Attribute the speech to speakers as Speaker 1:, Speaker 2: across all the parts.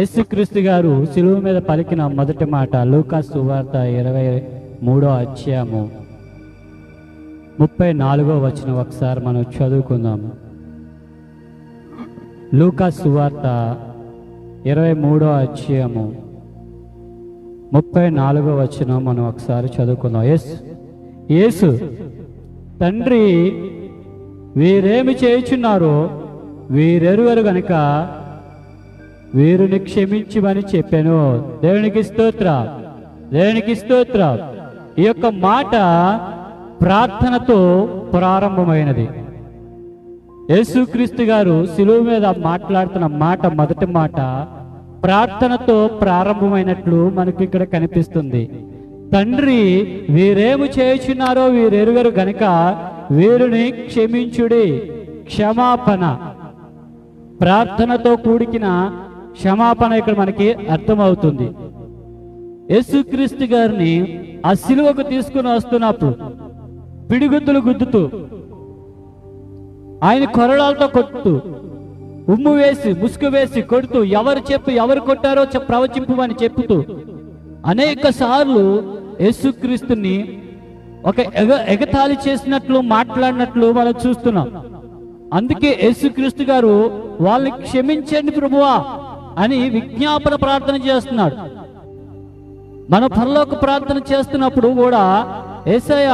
Speaker 1: యేసుక్రీస్తు గారు శిలువ మీద పలికిన మొదటి మాట లూకా సువార్త 23వ అధ్యాయము 34వ వచనం ఒకసారి మనం చదువుకుందాము. లూకా సువార్త 23వ అధ్యాయము 34వ వచనం మనం ఒకసారి చదువుకుందాం. యేసు తండ్రి వీరేమి చేయుచున్నారో వీరెరువరు గనుక వీరిని క్షమించమని చెప్పాను. దేవునికి స్తోత్రం, దేవునికి స్తోత్రం. ఈ యొక్క మాట ప్రార్థనతో ప్రారంభమైనది. యేసుక్రీస్తు గారు శిలువ మీద మాట్లాడుతున్న మాట మొదటి మాట ప్రార్థనతో ప్రారంభమైనట్లు మనకు ఇక్కడ కనిపిస్తుంది. తండ్రి వీరేమి చేయుచున్నారో వీరెరుగరు గనుక వీరిని క్షమించుడి. క్షమాపణ, ప్రార్థనతో కూడిన క్షమాపణ ఇక్కడ మనకి అర్థమవుతుంది. యేసుక్రీస్తు గారిని ఆ శిలువకు తీసుకుని వస్తున్నప్పుడు పిడిగుద్దులు గుద్దుతూ, ఆయన కొరడాలతో కొడుతూ, ఉమ్ము వేసి ముసుగు వేసి కొడుతూ, ఎవరు కొట్టారో ప్రవచింపమని చెప్పుతూ అనేక సార్లు యేసుక్రీస్తుని ఒక ఎగతాళి చేసినట్లు మాట్లాడినట్లు మనం చూస్తున్నాం. అందుకే యేసుక్రీస్తు గారు వాళ్ళని క్షమించండి ప్రభువా అని విజ్ఞాపన ప్రార్థన చేస్తున్నాడు. మన పరలోక ప్రార్థన చేస్తున్నప్పుడు కూడా యేసయ్య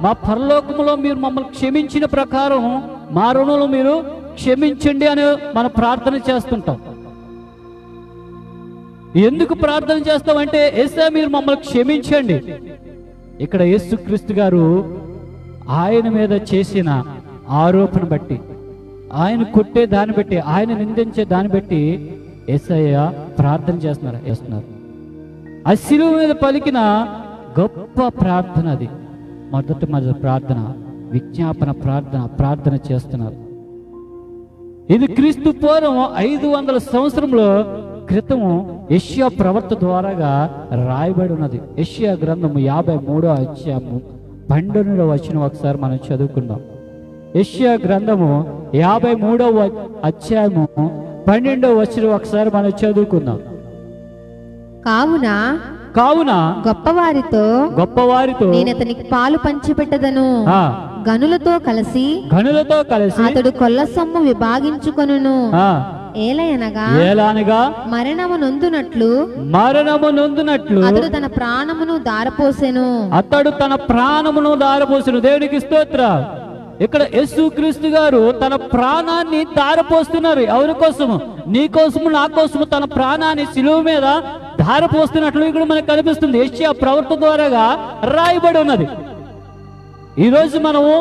Speaker 1: మా పరలోకములో మీరు మమ్మల్ని క్షమించిన ప్రకారం మా రుణములు మీరు క్షమించండి అని మనం ప్రార్థన చేస్తుంటాం. ఎందుకు ప్రార్థన చేస్తామంటే యేసయ్య మీరు మమ్మల్ని క్షమించండి. ఇక్కడ యేసుక్రీస్తు గారు ఆయన మీద చేసిన ఆరోపణ బట్టి, ఆయన కొట్టే దాన్ని బట్టి, ఆయన నిందించే దాన్ని బట్టి యేసయ్య ప్రార్థన చేస్తున్నారు. ఆ శిలువ మీద పలికిన గొప్ప ప్రార్థన అది. మొదటి ప్రార్థన విజ్ఞాపన ప్రార్థన చేస్తున్నారు. ఇది క్రీస్తు పూర్వం 500 సంవత్సరముల క్రితము యెషయా ప్రవక్త ద్వారాగా రాయబడి ఉన్నది. యెషయా గ్రంథము 53వ అధ్యాయము 12వ వచనం ఒకసారి మనం చదువుకుందాం. యెషయా గ్రంథము 53వ అధ్యాయము 12వ వచనం ఒకసారి మనం చదువుకుందాం. కావున
Speaker 2: గొప్పవారితో నేను అతనికి పాలు పంచిపెట్టదను. గనులతో కలిసి అతడు కొల్ల సొమ్ము విభాగించుకొనును. ఏలయనగా మరణము నొందునట్లు అతడు తన ప్రాణమును దారపోసెను. దేవునికి స్తోత్రం. ఇక్కడ యేసుక్రీస్తు గారు తన ప్రాణాన్ని ధారపోస్తున్నారు. ఎవరి కోసము? నీ కోసము, నా కోసము తన ప్రాణాన్ని శిలువ మీద ధారపోస్తున్నట్లు ఇక్కడ మనకు కనిపిస్తుంది. యెషయా ప్రవక్త ద్వారాగా రాయబడి ఉన్నది. ఈరోజు మనము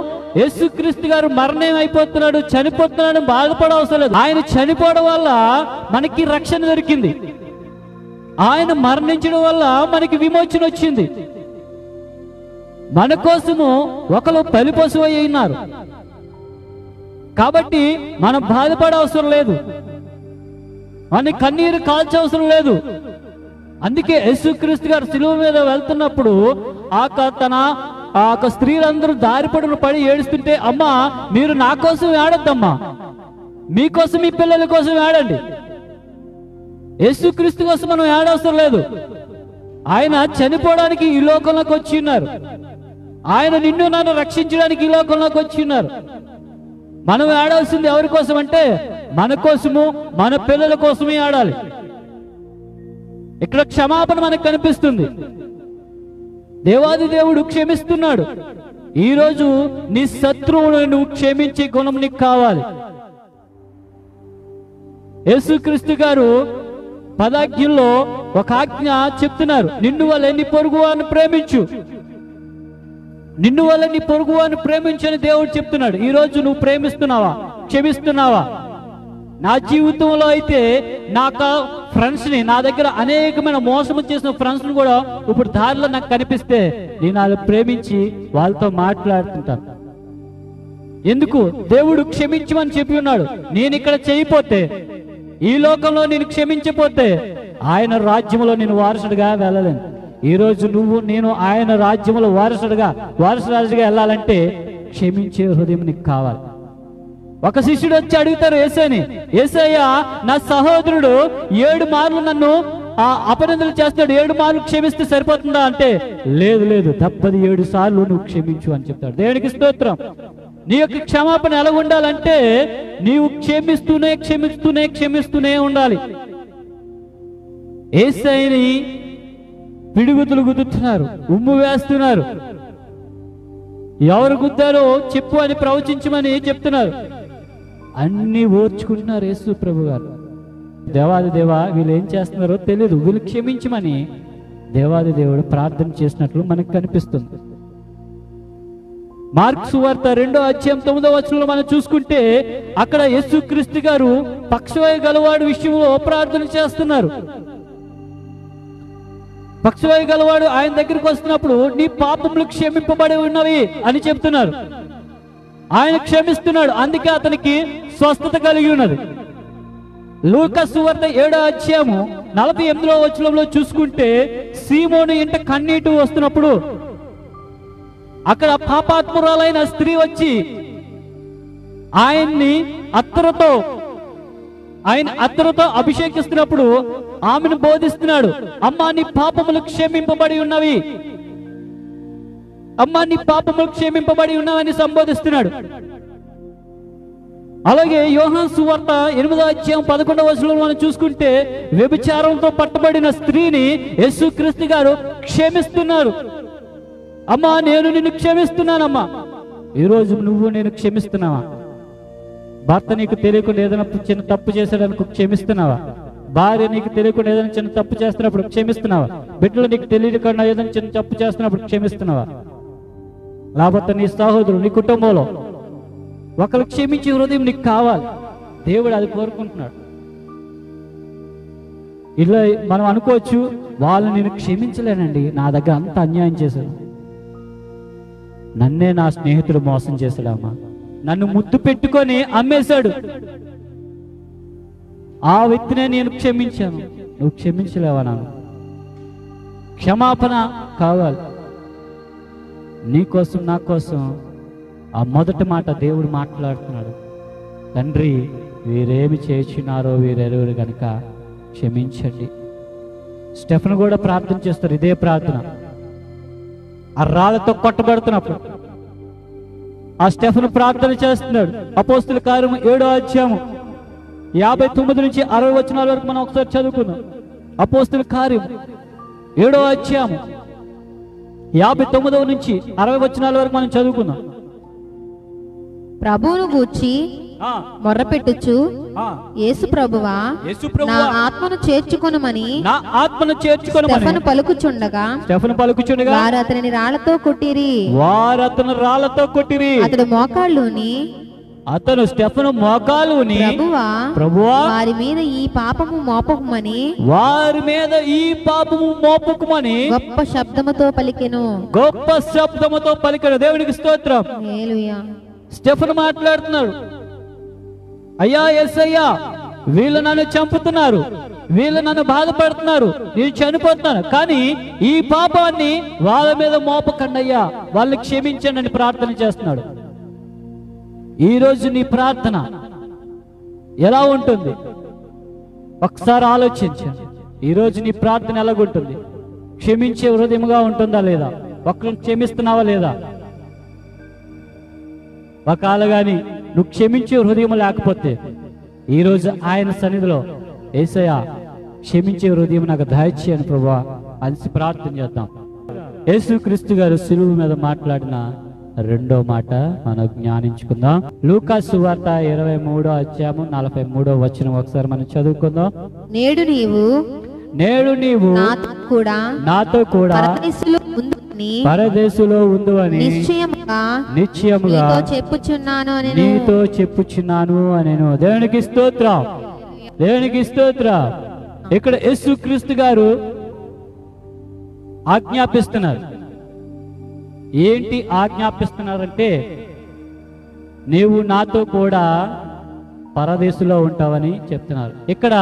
Speaker 2: యేసుక్రీస్తు గారు మరణం అయిపోతున్నాడు, చనిపోతున్నాడు బాధపడవసరం లేదు. ఆయన చనిపోవడం వల్ల మనకి రక్షణ దొరికింది. ఆయన మరణించడం వల్ల మనకి విమోచన వచ్చింది. మన కోసము ఒకరు బలిపశువు అయి ఉన్నారు కాబట్టి మనం బాధపడే అవసరం లేదు, మన కన్నీరు కాల్చవసరం లేదు. అందుకే యేసుక్రీస్తు గారు శిలువ మీద వెళ్తున్నప్పుడు తన స్త్రీలందరూ దారిపడులు పడి ఏడుస్తుంటే, అమ్మా మీరు నా కోసం ఏడొద్దమ్మా, మీకోసం మీ పిల్లల కోసం ఏడండి. యేసుక్రీస్తు కోసం మనం ఏడవసరం లేదు. ఆయన చనిపోవడానికి ఈ లోకంలోకి వచ్చి ఉన్నారు. ఆయన నిన్ను నన్ను రక్షించడానికి ఈ లోకంలోకి వచ్చి ఉన్నారు. మనం ఏడాల్సింది ఎవరి కోసం అంటే మన కోసము, మన పిల్లల కోసమే ఆడాలి. ఇక్కడ క్షమాపణ మనకు కనిపిస్తుంది. దేవాది దేవుడు క్షమిస్తున్నాడు. ఈరోజు నీ శత్రువును నువ్వు క్షమించే గుణం నీకు కావాలి. యేసుక్రీస్తు గారు 10 ఆజ్ఞల్లో ఒక ఆజ్ఞ చెప్తున్నారు. నిన్ను వల్ల నీ పొరుగువారిని ప్రేమించు, నిన్ను వల్ల నీ పొరుగువారిని ప్రేమించని దేవుడు చెప్తున్నాడు. ఈరోజు నువ్వు ప్రేమిస్తున్నావా, క్షమిస్తున్నావా? నా జీవితంలో అయితే నాకు ఫ్రెండ్స్ని, నా దగ్గర అనేకమైన మోసము చేసిన ఫ్రెండ్స్ని కూడా ఇప్పుడు దారిలో నాకు కనిపిస్తే నేను వాళ్ళు ప్రేమించి వాళ్ళతో మాట్లాడుతుంటాను. ఎందుకు? దేవుడు క్షమించమని చెప్పి ఉన్నాడు. నేను ఇక్కడ చేయపోతే, ఈ లోకంలో నేను క్షమించపోతే ఆయన రాజ్యంలో నేను వారసుడిగా వెళ్ళలేను. ఈరోజు నువ్వు నేను ఆయన రాజ్యంలో వారసుడిగా వెళ్ళాలంటే క్షమించే హృదయం నీకు కావాలి.
Speaker 1: ఒక శిష్యుడు వచ్చి అడుగుతారు యేసయ్యని, యేసయ్య నా సహోదరుడు 7 మార్లు నన్ను అపనిందలు చేస్తాడు, 7 మార్లు క్షమిస్తే సరిపోతుందా అంటే, లేదు లేదు, తప్పది 7 సార్లు నువ్వు క్షమించు అని చెప్తాడు. దేవునికి స్తోత్రం. నీ యొక్క క్షమాపణ ఎలా ఉండాలంటే నీవు క్షమిస్తూనే క్షమిస్తూనే క్షమిస్తూనే ఉండాలి. యేసయ్యని పిడుగుతులు గుద్దుతున్నారు, ఉమ్ము వేస్తున్నారు. ఎవరు గుద్దారో చెప్పు అని ప్రవచించమని చెప్తున్నారు. అన్ని ఓర్చుకుంటున్నారు యేసు ప్రభు గారు. దేవాది దేవా, వీళ్ళు ఏం చేస్తున్నారో తెలియదు, వీళ్ళు క్షమించమని దేవాది దేవుడు ప్రార్థన చేసినట్లు మనకు కనిపిస్తుంది. మార్కు సువార్త 2వ అధ్యాయం 9వ వచనంలో మనం చూసుకుంటే అక్కడ యేసుక్రీస్తు గారు పక్షవాయు గలవాడు విషయంలో ప్రార్థన చేస్తున్నారు. పక్షవాయు గలవాడు ఆయన దగ్గరికి వస్తున్నప్పుడు నీ పాపములు క్షమింపబడి ఉన్నవి అని చెప్తున్నారు. ఆయన క్షమిస్తున్నాడు, అందుకే అతనికి స్వస్థత కలిగి ఉన్నది. లూకా సువార్త 7వ అధ్యాయము 48వ వచనంలో చూసుకుంటే సీమోను ఇంట కన్నీటు వస్తున్నప్పుడు అక్కడ పాపాత్మురాలైన స్త్రీ వచ్చి ఆయన్ని అత్తరుతో అభిషేకిస్తున్నప్పుడు ఆమెను బోధిస్తున్నాడు. అమ్మా నీ పాపములు క్షమింపబడి ఉన్నవి, అమ్మా నీ పాపములు క్షమింపబడి ఉన్నవని సంబోధిస్తున్నాడు. అలాగే యోహాను సువార్త 8వ అధ్యాయం 11వ వచనంలో మనం చూసుకుంటే వ్యభిచారంతో పట్టబడిన స్త్రీని యేసుక్రీస్తు గారు క్షమిస్తున్నారు. అమ్మా నేను నిన్ను క్షమిస్తున్నానమ్మా. ఈరోజు నువ్వు నేను క్షమిస్తున్నావా? భర్త నీకు తెలియకుండా ఏదైనా చిన్న తప్పు చేసేటప్పుడు క్షమిస్తున్నావా? భార్య నీకు తెలియకుండా ఏదైనా చిన్న తప్పు చేస్తున్నప్పుడు క్షమిస్తున్నావా? బిడ్డలు నీకు తెలియకుండా ఏదైనా చిన్న తప్పు చేస్తున్నప్పుడు క్షమిస్తున్నావా? లేకపోతే నీ సహోదరుడు, నీ కుటుంబంలో ఒకరు క్షమించే హృదయం నీకు కావాలి. దేవుడు అది కోరుకుంటున్నాడు. ఇలా మనం అనుకోవచ్చు, వాళ్ళు నేను క్షమించలేనండి, నా దగ్గర అంత అన్యాయం చేశాడు, నన్నే నా స్నేహితుడు మోసం చేశాడమ్మా, నన్ను ముద్దు పెట్టుకొని అమ్మేశాడు, ఆ వ్యక్తినే నేను క్షమించాను, నువ్వు క్షమించలేవా? నన్ను క్షమాపణ కావాలి. నీకోసం నా కోసం ఆ మొదటి మాట దేవుడు మాట్లాడుతున్నాడు. తండ్రి వీరేమి చేయుచున్నారో వీరెరువురు గనుక క్షమించండి. స్టెఫెను కూడా ప్రార్థన చేస్తారు, ఇదే ప్రార్థన. ఆ రాళ్లతో కొట్టబడుతున్నప్పుడు ఆ స్టెఫెను ప్రార్థన చేస్తున్నాడు. అపోస్తుల కార్యము 7వ అధ్యాయము 59 నుంచి 60 వచనాల వరకు మనం ఒకసారి చదువుకుందాం. అపోస్తుల కార్యం 7వ అధ్యాయము 59 నుంచి 60 వచనాల వరకు మనం చదువుకుందాం.
Speaker 3: ప్రభువును గూర్చి మొర్రపెట్టుచు, యేసు ప్రభువా, నా ఆత్మను చేర్చుకొనుమని స్టెఫెను పలుకుచుండగా వారు అతనిని రాళ్లతో కొట్టిరి.
Speaker 1: అతను స్టెఫెను మోకాలుని, ప్రభువా
Speaker 3: వారి మీద ఈ పాపము మోపకుమని గొప్ప శబ్దముతో పలికెను.
Speaker 1: దేవునికి స్తోత్రం.
Speaker 3: హల్లెలూయా.
Speaker 1: స్టెఫెను మాట్లాడుతున్నాడు, అయ్యా యేసయ్యా, వీళ్ళు నన్ను చంపుతున్నారు, వీళ్ళు నన్ను బాధపడుతున్నారు, నేను చనిపోతున్నాను, కానీ ఈ పాపాన్ని వాళ్ళ మీద మోపకండి అయ్యా, వాళ్ళని క్షమించండి అని ప్రార్థన చేస్తున్నాడు. ఈరోజు నీ ప్రార్థన ఎలా ఉంటుంది ఒకసారి ఆలోచించండి. ఈరోజు నీ ప్రార్థన ఎలాగుంటుంది? క్షమించే హృదయముగా ఉంటుందా లేదా? ఒకరిని క్షమిస్తున్నావా లేదా? ఒకవేళ కానీ నువ్వు క్షమించే హృదయం లేకపోతే ఈరోజు ఆయన సన్నిధిలో యేసయ్యా క్షమించే హృదయం నాకు దయచేయని ప్రభువా అని ప్రార్థన చేద్దాం. యేసుక్రీస్తు గారు సిలువ మీద మాట్లాడిన 2వ మాట మనం జ్ఞానించుకుందాం. లూకా సువార్త 23వ అధ్యాయము 43వ వచనం ఒకసారి మనం చదువుకుందాం.
Speaker 3: నేడు నీవు
Speaker 1: నాతో కూడా పరదేశులో ఉందువని నిశ్చయముగా నీతో చెప్పుచున్నాను అనేను. దేవునికి స్తోత్రం, దేవునికి స్తోత్రం. ఇక్కడ యేసుక్రీస్తు గారు ఆజ్ఞాపిస్తున్నారు. ఏంటి ఆజ్ఞాపిస్తున్నారంటే, నీవు నాతో కూడా పరదేశులో ఉంటావని చెప్తున్నారు. ఇక్కడ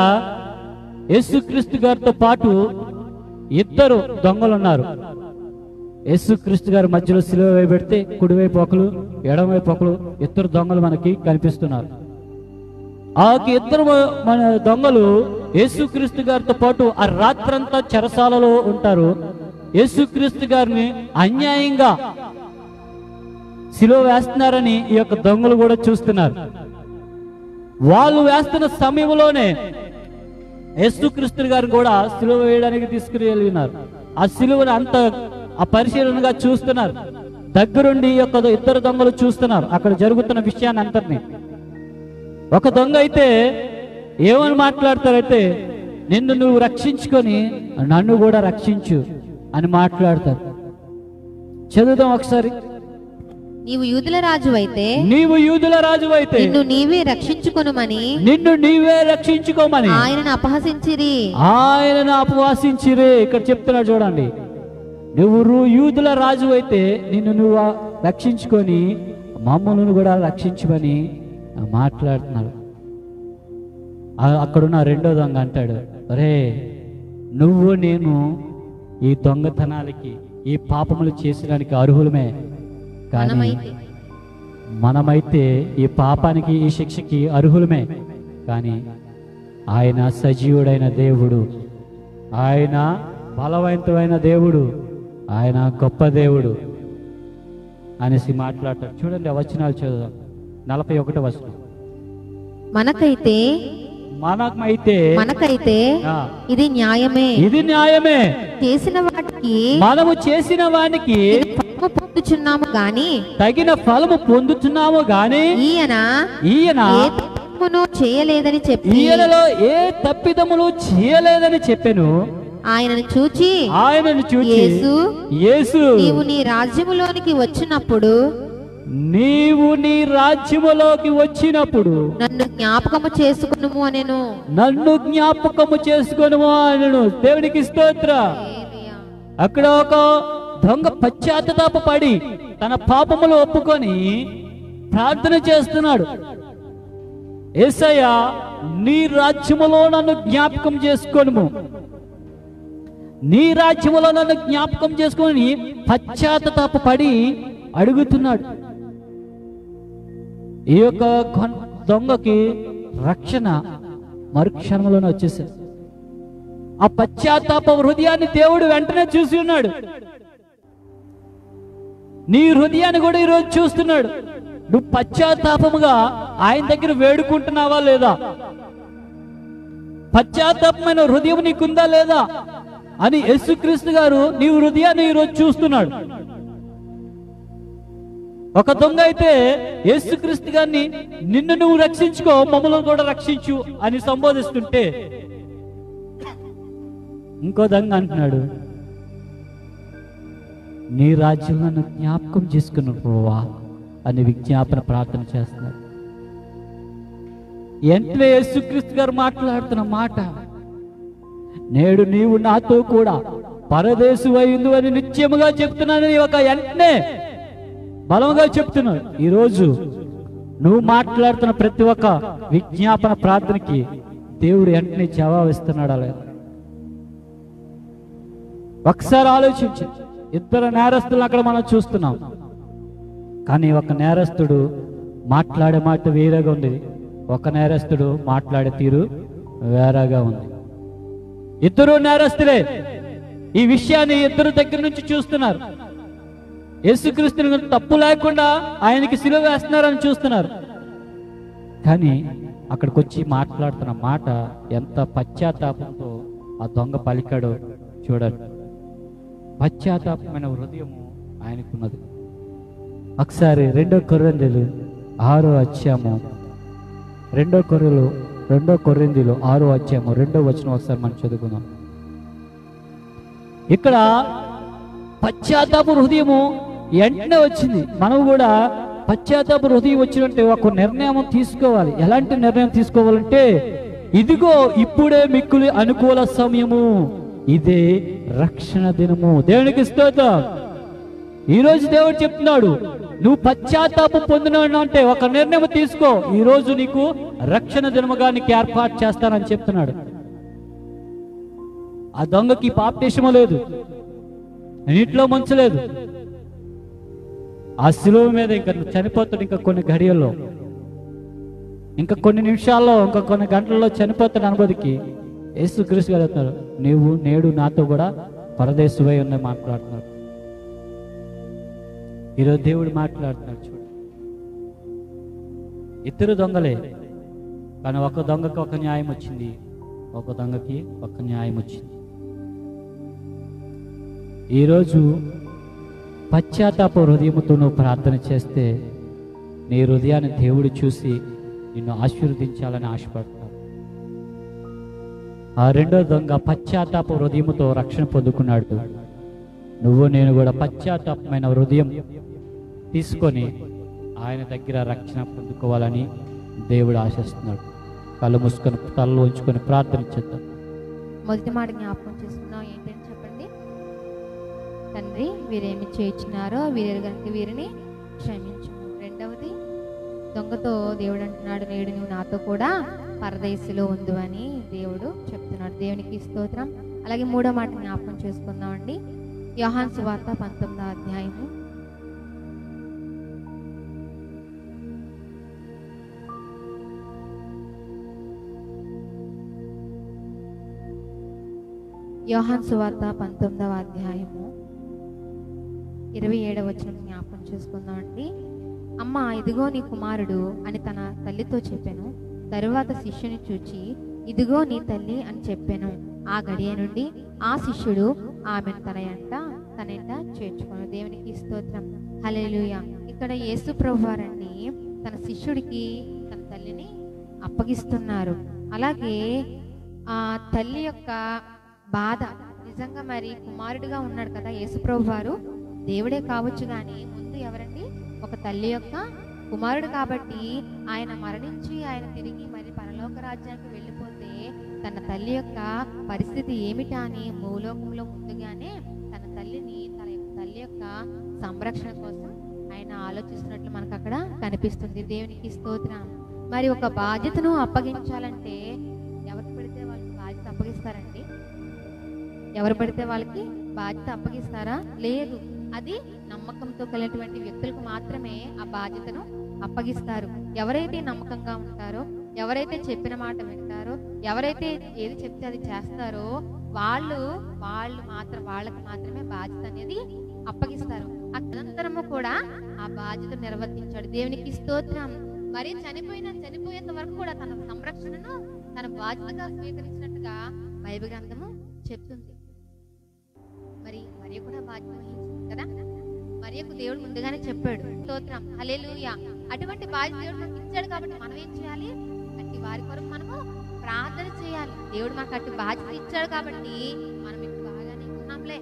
Speaker 1: యేసుక్రీస్తు గారితో పాటు 2 దొంగలు ఉన్నారు. యేసుక్రీస్తు గారు మధ్యలో సిలువ వేయబెడితే కుడివైపు ఒకరు, ఎడమవైపు ఒకరు ఇద్దరు దొంగలు మనకి కనిపిస్తున్నారు. ఆ ఇద్దరు మన దొంగలు యేసుక్రీస్తు గారితో పాటు ఆ రాత్రంతా చెరసాలలో ఉంటారు. యేసుక్రీస్తు గారిని అన్యాయంగా శిలువ వేస్తున్నారని ఈ యొక్క దొంగలు కూడా చూస్తున్నారు. వాళ్ళు వేస్తున్న సమయంలోనే యేసుక్రీస్తు గారిని కూడా శిలువ వేయడానికి తీసుకువెళ్ళినారు. ఆ శిలువను అంత ఆ పరిశీలనగా చూస్తున్నారు. దగ్గరుండి ఈ యొక్క ఇద్దరు దొంగలు చూస్తున్నారు అక్కడ జరుగుతున్న విషయాన్ని అంతటిని. ఒక దొంగ అయితే ఏమని మాట్లాడతారైతే, నిన్ను నువ్వు రక్షించుకొని నన్ను కూడా రక్షించు అని మాట్లాడతారు. చదువుదాం ఒకసారి.
Speaker 3: నీవు యూదుల రాజు అయితే
Speaker 1: నీవు యూదుల రాజు అయితే
Speaker 3: నిన్ను నీవే రక్షించుకొనుమని
Speaker 1: నిన్ను నీవే రక్షించుకోమని
Speaker 3: ఆయనను అపహసించిరి.
Speaker 1: ఆయనను అపవాసించిరే. ఇక్కడ చెప్తున్నాడు చూడండి, నువ్వు యూదుల రాజు అయితే నిన్ను నువ్వు రక్షించుకొని మమ్మల్ని కూడా రక్షించమని మాట్లాడుతున్నాడు. అక్కడున్న రెండో దొంగ అంటాడు, అరే నువ్వు నేను ఈ దొంగతనాలకి ఈ పాపములు చేసడానికి అర్హులమే, కానీ మనమైతే ఈ పాపానికి ఈ శిక్షకి అర్హులమే, కానీ ఆయన సజీవుడైన దేవుడు, ఆయన బలవంతమైన దేవుడు, ఆయన గొప్ప దేవుడు అనేసి మాట్లాడతాడు. చూడండి ఆ వచనాలు చదువుదాం. 41వ వచనం.
Speaker 3: మనకైతే ఇది న్యాయమే,
Speaker 1: ఇది న్యాయమే,
Speaker 3: చేసిన వాటికి
Speaker 1: మనము చేసిన వానికి
Speaker 3: పొందుచున్నాము గాని
Speaker 1: తగిన ఫలము పొందుతున్నాము గాని ఈయన
Speaker 3: ఏ తప్పిదమును చేయలేదని చెప్పి
Speaker 1: ఈయనలో ఏ తప్పిదములు చేయలేదని చెప్పెను.
Speaker 3: ఆయనను చూచి
Speaker 1: యేసు
Speaker 3: నీవు నీ రాజ్యములోనికి వచ్చినప్పుడు నన్ను జ్ఞాపకము చేసుకొనుము అనెను.
Speaker 1: నన్ను జ్ఞాపకము చేసుకొనుము అనెను. దేవునికి స్తోత్రం. అక్కడ ఒక దొంగ పశ్చాత్తాపపడి తన పాపములు ఒప్పుకొని ప్రార్థన చేస్తున్నాడు. యేసయ్యా నీ రాజ్యములో నన్ను జ్ఞాపకం చేసుకొనుము, నీ రాజ్యములో నన్ను జ్ఞాపకం చేసుకొని పశ్చాత్తాపపడి అడుగుతున్నాడు. ఈ యొక్క దొంగకి రక్షణ మరుక్షణంలోనే వచ్చేసింది. ఆ పశ్చాత్తాప హృదయాన్ని దేవుడు వెంటనే చూసి ఉన్నాడు. నీ హృదయాన్ని కూడా ఈరోజు చూస్తున్నాడు. నువ్వు పశ్చాత్తాపముగా ఆయన దగ్గర వేడుకుంటున్నావా లేదా, పశ్చాత్తాపమైన హృదయం నీకుందా లేదా అని యేసుక్రీస్తు గారు నీ హృదయాన్ని ఈరోజు చూస్తున్నాడు. ఒక దొంగ అయితే యేసుక్రీస్తు గారిని నిన్ను నువ్వు రక్షించుకో, మమ్మల్ని కూడా రక్షించు అని సంబోధిస్తుంటే, ఇంకో దొంగ అంటున్నాడు, నీ రాజ్యం నన్ను జ్ఞాపకం చేసుకున్న ప్రభువా అని విజ్ఞాపన ప్రార్థన చేస్తున్నాడు. వెంటనే యేసుక్రీస్తు గారు మాట్లాడుతున్న మాట, నేడు నీవు నాతో కూడా పరదేశు అయిందు అని నిత్యముగా చెప్తున్నానని ఒక వెంటనే బలంగా చెప్తున్నాడు. ఈరోజు నువ్వు మాట్లాడుతున్న ప్రతి ఒక్క విజ్ఞాపన ప్రార్థనకి దేవుడు వెంటనే జవాబిస్తున్నాడా లేదా? ఒకసారి ఆలోచించి, ఇద్దరు నేరస్తులను అక్కడ మనం చూస్తున్నాం, కానీ ఒక నేరస్తుడు మాట్లాడే మాట వేరేగా ఉంది, ఒక నేరస్తుడు మాట్లాడే తీరు వేరేగా ఉంది. ఇద్దరు నేరస్తులే. ఈ విషయాన్ని ఇద్దరు దగ్గర నుంచి చూస్తున్నారు. యేసుక్రీస్తుని తప్పు లేకుండా ఆయనకి సిలువ వేస్తున్నారని చూస్తున్నారు. కానీ అక్కడికి వచ్చి మాట్లాడుతున్న మాట ఎంత పశ్చాత్తాపంతో ఆ దొంగ పలికాడో చూడండి. పశ్చాత్తాపమైన హృదయము ఆయనకున్నది. ఒకసారి 2 కొరింథీలు 6వ అధ్యాయము 2 కొరింథీలు 6వ అధ్యాయము 2వ వచనం ఒకసారి మనం చదువుకుందాం. ఇక్కడ పశ్చాత్తాప హృదయము వెంటనే వచ్చింది. మనం కూడా పశ్చాత్తాప హృదయం వచ్చినట్టే ఒక నిర్ణయం తీసుకోవాలి. ఎలాంటి నిర్ణయం తీసుకోవాలంటే, ఇదిగో ఇప్పుడే మిక్కులి అనుకూల సమయము, ఇదే రక్షణ దినము. దేవునికి స్తోత్రం. ఈరోజు దేవుడు చెప్తున్నాడు, నువ్వు పశ్చాత్తాపం పొందిన అంటే ఒక నిర్ణయం తీసుకో, ఈరోజు నీకు రక్షణ దినముగా నీకు ఏర్పాటు చేస్తానని చెప్తున్నాడు. ఆ దొంగకి బాప్తిస్మం లేదు, నీటిలో ముంచలేదు, ఆ శిలువ మీద ఇంకా చనిపోతాడు. ఇంకా కొన్ని గడియల్లో, ఇంకా కొన్ని నిమిషాల్లో, ఇంకా కొన్ని గంటల్లో చనిపోతాడు అనుభూతికి యేసుక్రీస్తు గారు చెప్తున్నారు, నీవు నేడు నాతో కూడా పరదేశువై ఉన్నాయి మాట్లాడుతున్నారు. ఈరోజు దేవుడు మాట్లాడుతున్నాడు. చూడు, ఇద్దరు దొంగలే, కానీ ఒక దొంగకి ఒక న్యాయం వచ్చింది, ఒక దొంగకి ఒక న్యాయం వచ్చింది. ఈరోజు పశ్చాత్తాప హృదయముతో నువ్వు ప్రార్థన చేస్తే నీ హృదయాన్ని దేవుడు చూసి నిన్ను ఆశీర్వదించాలని ఆశపడతాడు. ఆ రెండో దొంగ పశ్చాత్తాప హృదయముతో రక్షణ పొందుకున్నాడు. నువ్వు నేను కూడా పశ్చాత్తాపమైన హృదయం తీసుకొని ఆయన దగ్గర రక్షణ పొందుకోవాలని దేవుడు ఆశిస్తున్నాడు. కళ్ళు మూసుకొని తలలో ఉంచుకొని ప్రార్థన చేద్దాం.
Speaker 3: మొదటి మాట జ్ఞాపకం చేసుకున్నాం ఏంటని చెప్పండి. తండ్రి, వీరేమి చేయించినారో వీరు కనుక వీరిని క్షమించు. రెండవది, దొంగతో దేవుడు అంటున్నాడు, నేడు నువ్వు నాతో కూడా పరదేశిలో ఉండు అని దేవుడు చెప్తున్నాడు. దేవునికి స్తోత్రం. అలాగే మూడో మాట జ్ఞాపకం చేసుకుందామండి. యోహాను సువార్త 19వ అధ్యాయము 19వ అధ్యాయము 27వ వచనం జ్ఞాపకం చేసుకుందామండి. అమ్మ, ఇదిగో నీ కుమారుడు అని తన తల్లితో చెప్పాను. తరువాత శిష్యుని చూచి, ఇదిగో నీ తల్లి అని చెప్పాను. ఆ గడియ నుండి ఆ శిష్యుడు ఆమెను తన ఎంట చేర్చుకున్నాడు. దేవునికి స్తోత్రం. హల్లెలూయా. ఇక్కడ యేసు ప్రభువారండి తన శిష్యుడికి తన తల్లిని అప్పగిస్తున్నారు. అలాగే ఆ తల్లి యొక్క బాధ నిజంగా, మరి కుమారుడిగా ఉన్నాడు కదా యేసు ప్రభువారు, దేవుడే కావచ్చు కానీ ముందు ఎవరండి? ఒక తల్లి యొక్క కుమారుడు. కాబట్టి ఆయన మరణించి ఆయన తిరిగి మరి పరలోక రాజ్యానికి వెళ్ళిపోతే తన తల్లి యొక్క పరిస్థితి ఏమిటా అని భూలోకంలో ముందుగానే తన తల్లి యొక్క సంరక్షణ కోసం ఆయన ఆలోచిస్తున్నట్లు మనకు అక్కడ కనిపిస్తుంది. దేవునికి స్తోత్రం. మరి ఒక బాధ్యతను అప్పగించాలంటే ఎవరు పడితే వాళ్ళకి బాధ్యత అప్పగిస్తారండి? ఎవరు పడితే వాళ్ళకి బాధ్యత అప్పగిస్తారా? లేదు. అది నమ్మకంతో కలిగినటువంటి వ్యక్తులకు మాత్రమే ఆ బాధ్యతను అప్పగిస్తారు. ఎవరైతే నమ్మకంగా ఉంటారో, ఎవరైతే చెప్పిన మాట వింటారో, ఎవరైతే ఏది చెప్తే అది చేస్తారో వాళ్ళకి మాత్రమే బాధ్యత అనేది అప్పగిస్తారు. అనంతరము కూడా ఆ బాధ్యత నిర్వర్తించాడు. దేవునికి స్తోత్రం. మరి చనిపోయేంత వరకు కూడా తన సంరక్షణను తన బాధ్యతగా స్వీకరించినట్టుగా బైబిల్ గ్రంథము చెప్తుంది. మరి కూడా బాధ్యత వహించింది కదా. మరియకు దేవుడు ముందుగానే చెప్పాడు. స్తోత్రం. హల్లెలూయా. అటువంటి బాధ్యత దేవుడు మనకి ఇచ్చాడు. కాబట్టి మనం ఏం చేయాలి? అట్టి వారి కొరకు మనము ప్రార్థన చేయాలి. దేవుడు మనకు అట్టి బాధ్యత ఇచ్చాడు కాబట్టి మనం ఇప్పుడు బాగానే ఉన్నాంలే,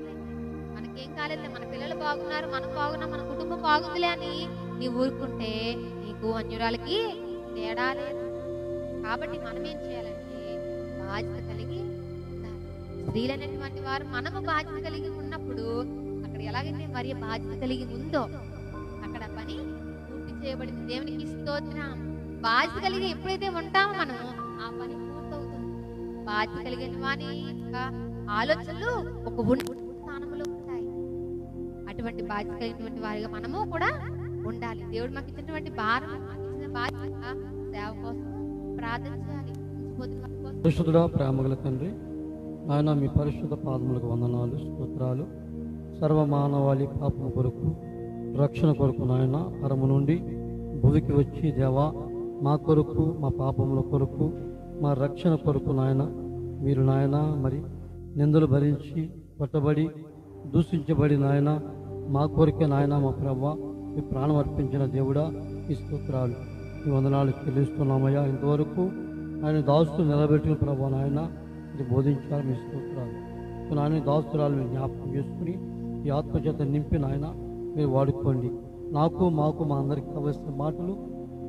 Speaker 3: మనకేం కాలేదులే, మన పిల్లలు బాగున్నారు, మనం బాగున్నాం, మన కుటుంబం బాగుందిలే అని నీ ఊరుకుంటే నీకు అన్యురాలకి తేడా లేదు. కాబట్టి మనం ఏం చేయాలంటే బాధ్యత కలిగి ఉండాలి. స్త్రీలు అనేటువంటి వారు మనము బాధ్యత కలిగి ఉన్నప్పుడు అక్కడ ఎలాగైతే మరి బాధ్యత కలిగి ఉందో అక్కడ పని పూర్తి చేయబడింది. దేవునికి స్తోత్రం. బాధ్యత కలిగి ఎప్పుడైతే ఉంటామో మనము ఆ పని పూర్తవుతుంది. బాధ్యత కలిగిన వాని ఆలోచనలు ఒక స్థానంలో ఉంటాయి. అటువంటి బాధ్యత కలిగినటువంటి వారిగా మనము కూడా ఉండాలి. దేవుడు మాకు ఇచ్చినటువంటి భారం, మాకు ఇచ్చిన బాధ్యత సేవ కోసం ప్రార్థన చేయాలి.
Speaker 4: పరిశుద్ధుడా, ప్రేమగల తండ్రి, ఆయన మీ పరిశుద్ధ పాదములకు వందనాలు, స్తోత్రాలు. సర్వమానవాళి పాపము కొరకు, రక్షణ కొరకు నాయన పరము నుండి భూమికి వచ్చి దేవా, మా కొరకు, మా పాపముల కొరకు, మా రక్షణ కొరకు నాయన మీరు నాయన మరి నిందలు భరించి కొట్టబడి దూషించబడి నాయన మా కొరకే నాయన మా ప్రభువా మీ ప్రాణం అర్పించిన దేవుడా ఈ స్తోత్రాలు, ఈ వందనాలు చెల్లిస్తున్నామయ్యా. ఇంతవరకు ఆయన దాసులు నిలబెట్టిన ప్రభువా నాయన ఇది బోధించాలి. మీ స్తోత్రాలు. నాయన దాసురాలు మీరు జ్ఞాపకం చేసుకుని ఈ ఆత్మచేత నింపి నాయన మీరు వాడుకోండి. నాకు మాకు మా అందరికి కావలసిన మాటలు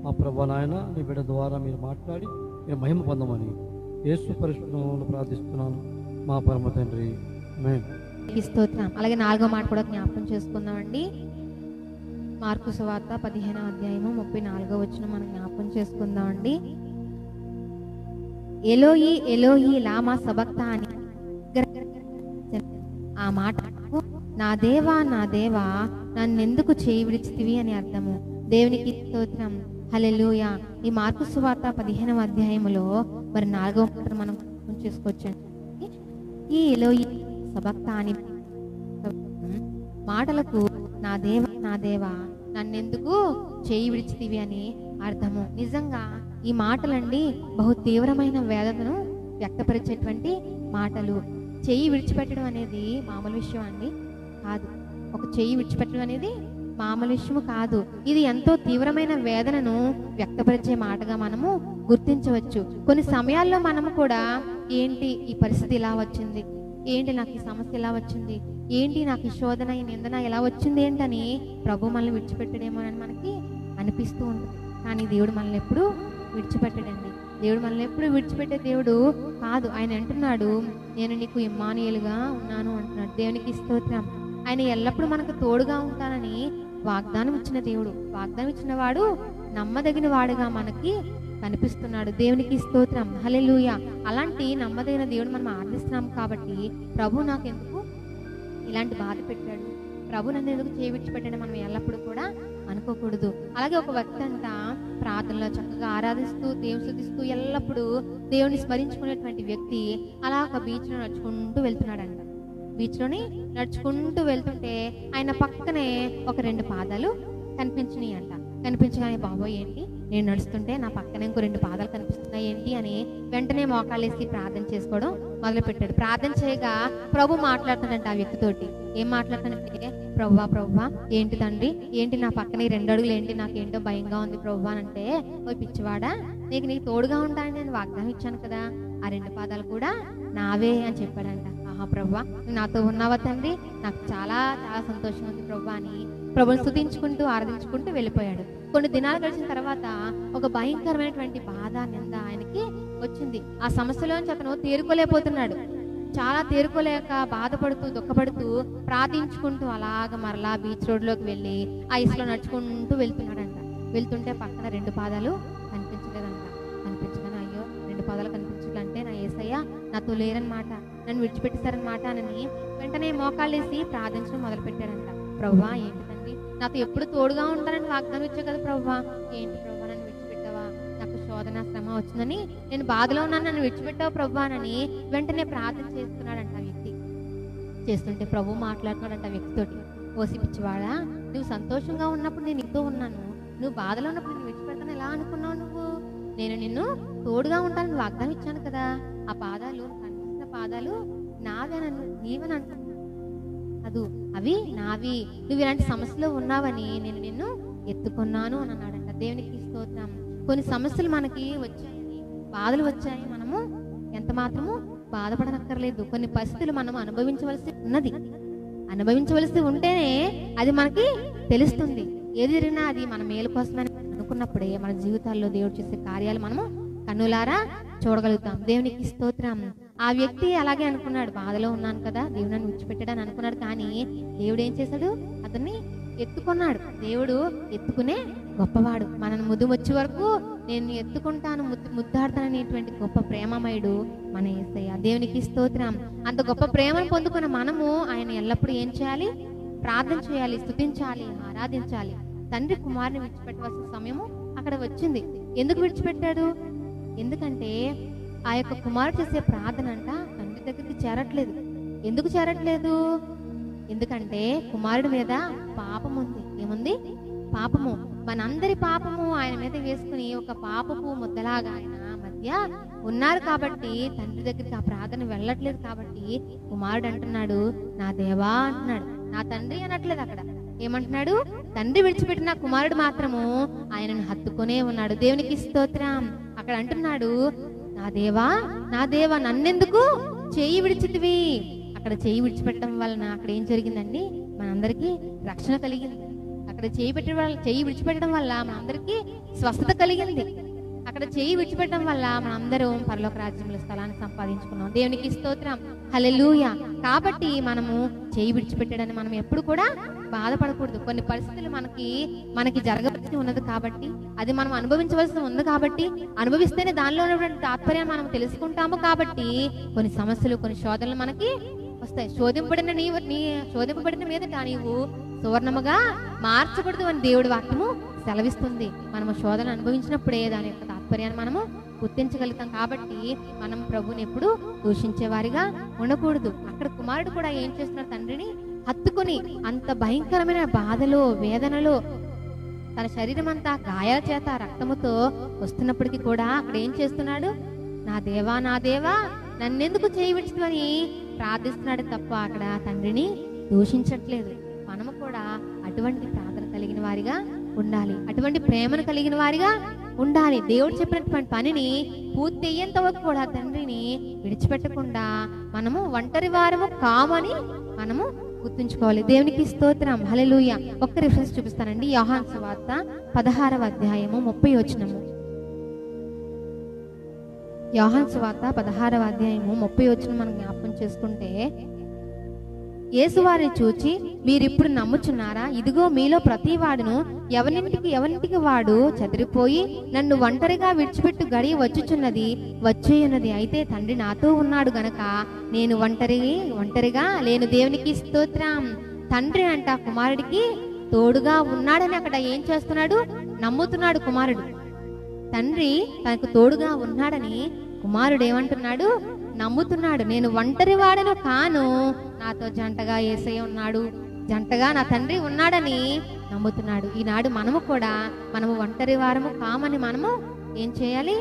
Speaker 4: మా ప్రభువా నాయన నీ బిడ్డ ద్వారా మీరు మాట్లాడి మీరు మహిమ పొందమని యేసు పరిశుద్ధంలో ప్రార్థిస్తున్నాను మా పరమ తండ్రి. ఆమేన్.
Speaker 3: స్తోత్రం. అలాగే 4వ మాట కూడా జ్ఞాపకం చేసుకుందామండి. మార్కు సువార్త 15వ అధ్యాయము 34వ వచనం మనం జ్ఞాపకం చేసుకుందామండి. ఎలోయి ఎలోయి లామా సబక్తాని, ఆ మాట నా దేవా నన్నెందుకు చేయి విడిచితివి అని అర్థము. దేవునికి స్తోత్రం. హల్లెలూయా. ఈ మార్కు సువార్త 15వ అధ్యాయములో మరి 4వ మాట మనం చూసుకోవచ్చండి. ఈ ఎలోయి సబక్తాని మాటలకు నా దేవా నన్నెందుకు చేయి విడిచితివి అని అర్థము. నిజంగా ఈ మాటలండి బహు తీవ్రమైన వేదనను వ్యక్తపరిచేటువంటి మాటలు. చెయ్యి విడిచిపెట్టడం అనేది మామూలు విషయం అండి కాదు. ఒక చెయ్యి విడిచిపెట్టడం అనేది మామూలు విషయము కాదు. ఇది ఎంతో తీవ్రమైన వేదనను వ్యక్తపరిచే మాటగా మనము గుర్తించవచ్చు. కొన్ని సమయాల్లో మనము కూడా ఏంటి ఈ పరిస్థితి ఇలా వచ్చింది, ఏంటి నాకు ఈ సమస్య ఎలా వచ్చింది, ఏంటి నాకు ఈ శోధన ఈ నిందన ఎలా వచ్చింది ఏంటని ప్రభు మనల్ని విడిచిపెట్టడేమో అని మనకి అనిపిస్తూ ఉంటుంది. కానీ దేవుడు మనల్ని ఎప్పుడు విడిచిపెట్టడండి. దేవుడు మనల్ని ఎప్పుడు విడిచిపెట్టే దేవుడు కాదు. ఆయన అంటున్నాడు, నేను నీకు ఇమ్మానుయేలుగా ఉన్నాను అంటున్నాడు. దేవునికి స్తోత్రం. ఆయన ఎల్లప్పుడూ మనకు తోడుగా ఉంటానని వాగ్దానం ఇచ్చిన దేవుడు. వాగ్దానం ఇచ్చిన వాడు నమ్మదగిన వాడుగా మనకి కనిపిస్తున్నాడు. దేవునికి స్తోత్రం. హల్లెలూయా. అలాంటి నమ్మదగిన దేవుడు మనం ఆరాధిస్తున్నాం కాబట్టి ప్రభు నాకెందుకు ఇలాంటి బాధ పెట్టాడు, ప్రభు నన్ను ఎందుకు చేయి విడిచిపెట్టాడు మనం ఎల్లప్పుడూ కూడా అనుకోకూడదు. అలాగే ఒక వ్యక్తి అంట ప్రార్థనలో చక్కగా ఆరాధిస్తూ దేవుని స్తుతిస్తూ ఎల్లప్పుడూ దేవుని స్మరించుకునేటువంటి వ్యక్తి అలా ఒక బీచ్లో నడుచుకుంటూ వెళ్తున్నాడంట. బీచ్లోని నడుచుకుంటూ వెళ్తుంటే ఆయన పక్కనే ఒక 2 పాదాలు కనిపించినాయి అంట. కనిపించగానే బాబోయ్ ఏంటి నేను నడుస్తుంటే నా పక్కనే ఇంకో 2 పాదాలు కనిపిస్తున్నాయి ఏంటి అని వెంటనే మోకాళ్ళేసి ప్రార్థన చేసుకోవడం మొదలు పెట్టాడు. ప్రార్థన చేయగా ప్రభు మాట్లాడుతాడంట ఆ వ్యక్తితోటి. ఏం మాట్లాడుతానంటే, ప్రభువా ఏంటి తండ్రి, ఏంటి నా పక్కన 2 అడుగులు ఏంటి, నాకేంటో భయంగా ఉంది ప్రభువా అని అంటే, ఓ పిచ్చివాడా నీకు తోడుగా ఉంటానని నేను వాగ్దానం ఇచ్చాను కదా, ఆ 2 పాదాలు కూడా నావే అని చెప్పాడంట. ఆహా ప్రభువా నువ్వు నాతో ఉన్నావా తండ్రి, నాకు చాలా చాలా సంతోషంగా ఉంది ప్రభువా అని ప్రభుని స్తుతించుకుంటూ ఆరాధించుకుంటూ వెళ్ళిపోయాడు. కొన్ని దినాలు గడిచిన తర్వాత ఒక భయంకరమైనటువంటి బాధ నింద ఆయనకి వచ్చింది. ఆ సమస్యలోంచి అతను తేరుకోలేకపోతున్నాడు. చాలా తేరుకోలేక బాధపడుతూ దుఃఖపడుతూ ప్రార్థించుకుంటూ అలాగ మరలా బీచ్ రోడ్లోకి వెళ్ళి ఆ ఇసులో నడుచుకుంటూ వెళ్తున్నాడంట. వెళ్తుంటే పక్కన 2 పాదాలు కనిపించలేదంట. కనిపించగానే అయ్యో 2 పాదాలు కనిపించాలంటే నా యేసయ్య నాతో లేరనమాట, నన్ను విడిచిపెట్టేశారనమాట అని వెంటనే మోకాళ్ళేసి ప్రార్థించడం మొదలు పెట్టాడంట. ప్రభువా ఏంటి తండ్రి, నాతో ఎప్పుడు తోడుగా ఉంటానని వాగ్దానం ఇచ్చా కదా ప్రభువా, ఏంటి ప్రభువా నన్ను విడిచిపెట్టావా, నాకు శోధన శ్రమ వచ్చిందని నేను బాధలో ఉన్నాను, నన్ను విడిచిపెట్టావు ప్రభువా అని వెంటనే ప్రార్థన చేస్తున్నాడంట ఆ వ్యక్తి. చేస్తుంటే ప్రభు మాట్లాడుతున్నాడంట ఆ వ్యక్తితోటి, ఓసి పిచ్చివాడా నువ్వు సంతోషంగా ఉన్నప్పుడు నేను నీతో ఉన్నాను, నువ్వు బాధలో ఉన్నప్పుడు నేను విడిచిపెడతాను ఎలా అనుకున్నావు నువ్వు, నేను నిన్ను తోడుగా ఉంటానని వాగ్దానం ఇచ్చాను కదా, ఆ పాదాలు కనిపిస్తున్న పాదాలు నావేనన్ను నీవని అంటున్నాను, అవి నావి, నువ్వు ఇలాంటి సమస్యలో ఉన్నావని నేను నిన్ను ఎత్తుకున్నాను అని అన్నాడంట. దేవునికి స్తోత్రం. కొన్ని సమస్యలు మనకి వచ్చాయని, బాధలు వచ్చాయి, మనము ఎంత మాత్రము బాధపడనక్కర్లేదు. కొన్ని పరిస్థితులు మనం అనుభవించవలసి ఉన్నది. అనుభవించవలసి ఉంటేనే అది మనకి తెలుస్తుంది. ఏది జరిగినా అది మన మేలు కోసమని అనుకున్నప్పుడే మన జీవితాల్లో దేవుడు చేసే కార్యాలు మనము కన్నులారా చూడగలుగుతాం. దేవునికి స్తోత్రం. ఆ వ్యక్తి అలాగే అనుకున్నాడు, బాధలో ఉన్నాను కదా దేవుడు నన్ను విడిచిపెట్టాడని అనుకున్నాడు. కానీ దేవుడు ఏం చేశాడు, అతన్ని ఎత్తుకున్నాడు. దేవుడు ఎత్తుకునే గొప్పవాడు. మనను ముద్దు వచ్చే వరకు నేను ఎత్తుకుంటాను, ముద్దాడతాననేటువంటి గొప్ప ప్రేమమయుడు మన యేసయ్య. దేవునికి స్తోత్రం. అంత గొప్ప ప్రేమను పొందుకున్న మనము ఆయన ఎల్లప్పుడూ ఏం చేయాలి, ప్రార్థన చేయాలి, స్తుతించాలి, ఆరాధించాలి. తండ్రి కుమారుని విడిచిపెట్టవలసిన సమయము అక్కడ వచ్చింది. ఎందుకు విడిచిపెట్టాడు, ఎందుకంటే ఆ యొక్క కుమారుడు చేసే ప్రార్థన అంట తండ్రి దగ్గరికి చేరట్లేదు. ఎందుకు చేరట్లేదు, ఎందుకంటే కుమారుడి మీద పాపం ఉంది. ఏముంది, పాపము. మనందరి పాపము ఆయన మీద వేసుకుని ఒక పాపపు ముద్దలాగా ఆయన మధ్య ఉన్నారు కాబట్టి తండ్రి దగ్గరికి ఆ ప్రార్థన వెళ్ళట్లేదు. కాబట్టి కుమారుడు అంటున్నాడు, నా దేవా అంటున్నాడు, నా తండ్రి అనట్లేదు. అక్కడ ఏమంటున్నాడు, తండ్రి విడిచిపెట్టిన కుమారుడు మాత్రము ఆయనను హత్తుకునే ఉన్నాడు. దేవునికి స్తోత్రం. అక్కడ అంటున్నాడు, నా దేవా నన్నెందుకు చేయి విడిచితివి. అక్కడ చేయి విడిచిపెట్టడం వలన అక్కడ ఏం జరిగిందండి, మనందరికీ రక్షణ కలిగింది. అక్కడ చేయి విడిచిపెట్టడం వల్ల మనందరికీ స్వస్థత కలిగింది. అక్కడ చేయి విడిచిపెట్టడం వల్ల మనందరం పరలోక రాజ్యంలో స్థలాన్ని సంపాదించుకున్నాం. దేవునికి స్తోత్రం. హల్లెలూయా. కాబట్టి మనము చేయి విడిచిపెట్టడాన్ని మనం ఎప్పుడు కూడా బాధపడకూడదు. కొన్ని పరిస్థితులు మనకి జరగవలసి ఉన్నది కాబట్టి, అది మనం అనుభవించవలసి ఉంది కాబట్టి, అనుభవిస్తేనే దానిలో ఉన్నటువంటి తాత్పర్యాన్ని మనం తెలుసుకుంటాము కాబట్టి కొన్ని సమస్యలు, కొన్ని శోధనలు మనకి వస్తాయి. శోధింపబడిన మీదట నీవు సువర్ణముగా మార్చకూడదు అని దేవుడి వాక్యము సెలవిస్తుంది. మనము శోధన అనుభవించినప్పుడే దాని యొక్క తాత్పర్యాన్ని మనము గుర్తించగలుగుతాం. కాబట్టి మనం ప్రభుని ఎప్పుడు దూషించే వారిగా ఉండకూడదు. అక్కడ కుమారుడు కూడా ఏం చేస్తున్నాడు, తండ్రిని హత్తుకుని అంత భయంకరమైన బాధలో వేదనలో తన శరీరం అంతా గాయాల చేత రక్తముతో వస్తున్నప్పటికీ కూడా అక్కడ ఏం చేస్తున్నాడు, నా దేవా నా దేవా నన్నెందుకు చేయవించమని ప్రార్థిస్తున్నాడు తప్ప అక్కడ తండ్రిని దూషించట్లేదు. మనము కూడా అటువంటి ప్రార్థన కలిగిన వారిగా ఉండాలి, అటువంటి ప్రేమను కలిగిన వారిగా ఉండాలి. దేవుడు చెప్పినటువంటి పనిని పూర్తి అయ్యేంత వరకు కూడా తండ్రిని విడిచిపెట్టకుండా మనము ఒంటరి వారము కామని మనము గుర్తుంచుకోవాలి. దేవునికి స్తోత్రం, హల్లెలూయా. ఒక్క రిఫరెన్స్ చూపిస్తానండి. యోహాను సువార్త 16వ అధ్యాయము 30వ వచనము. యోహాను సువార్త 16వ అధ్యాయము 30వ వచనం మనం జ్ఞాపకం చేసుకుంటే, యేసు వారిని చూచి మీరిప్పుడు నమ్ముచున్నారా? ఇదిగో మీలో ప్రతి వాడును ఎవరింటికి వాడు చెదిరిపోయి నన్ను ఒంటరిగా విడిచిపెట్టు గడియ వచ్చేయున్నది. అయితే తండ్రి నాతో ఉన్నాడు గనక నేను ఒంటరిగా లేను. దేవునికి స్తోత్రం. తండ్రి అంట కుమారుడికి తోడుగా ఉన్నాడని అక్కడ ఏం చేస్తున్నాడు, నమ్ముతున్నాడు కుమారుడు. తండ్రి తనకు తోడుగా ఉన్నాడని కుమారుడు ఏమంటున్నాడు, నమ్ముతున్నాడు. నేను ఒంటరి వాడను కాను, నాతో జంటగా యేసయ్య ఉన్నాడు, జంటగా నా తండ్రి ఉన్నాడని నమ్ముతున్నాడు. ఈనాడు మనము కూడా మనము ఒంటరి వారము కామని మనము ఏం చేయాలి,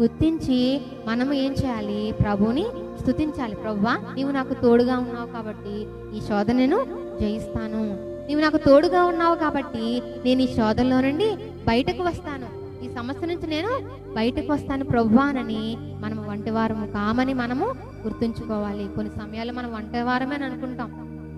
Speaker 3: గుర్తించి మనము ఏం చేయాలి, ప్రభుని స్తుతించాలి. ప్రభువా నీవు నాకు తోడుగా ఉన్నావు కాబట్టి ఈ శోధన నేను జయిస్తాను, నీవు నాకు తోడుగా ఉన్నావు కాబట్టి నేను ఈ శోధనలో నుండి బయటకు వస్తాను, ఈ సమస్య నుంచి నేను బయటకు వస్తాను ప్రభువానని మనము ఒంటివారము కామని మనము గుర్తుంచుకోవాలి. కొన్ని సమయాల్లో మనం ఒంటివారమే అని అనుకుంటాం,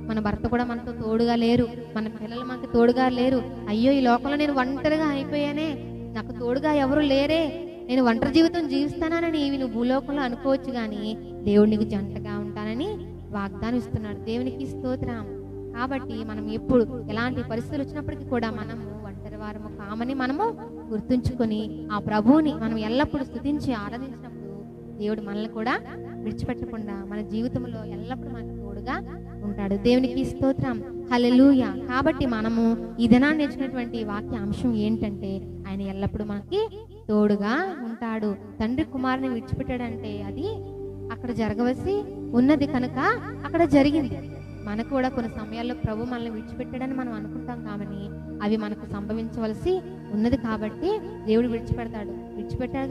Speaker 3: మన భర్త కూడా మనతో తోడుగా లేరు, మన పిల్లలు మనకు తోడుగా లేరు. అయ్యో ఈ లోకంలో నేను ఒంటరిగా అయిపోయానే, నాకు తోడుగా ఎవరు లేరే, నేను ఒంటరి జీవితం జీవిస్తానని నువ్వు భూలోకంలో అనుకోవచ్చు, కానీ దేవుడు నీకు జంటగా ఉంటానని వాగ్దానం ఇస్తున్నాడు. దేవునికి స్తోత్రం. కాబట్టి మనం ఎప్పుడు ఎలాంటి పరిస్థితులు వచ్చినప్పటికీ కూడా మనము ఒంటరి వారము కామని మనము గుర్తుంచుకొని ఆ ప్రభువుని మనం ఎల్లప్పుడూ స్తుతించి ఆరాధించినప్పుడు దేవుడు మనల్ని కూడా విడిచిపెట్టకుండా మన జీవితంలో ఎల్లప్పుడూ మనకు తోడుగా ఉంటాడు. దేవునికి స్తోత్రం, హల్లెలూయా. కాబట్టి మనము ఈ దినాన్ని నేర్చుకున్నటువంటి వాక్య అంశం ఏంటంటే, ఆయన ఎల్లప్పుడూ మనకి తోడుగా ఉంటాడు. తండ్రి కుమారుని విడిచిపెట్టాడంటే అది అక్కడ జరగవలసి ఉన్నది కనుక అక్కడ జరిగింది. మనకు కూడా కొన్ని సమయాల్లో ప్రభు మనల్ని విడిచిపెట్టాడని మనం అనుకుంటాం, కానీ అవి మనకు సంభవించవలసి ఉన్నది కాబట్టి దేవుడు విడిచిపెట్టాడు.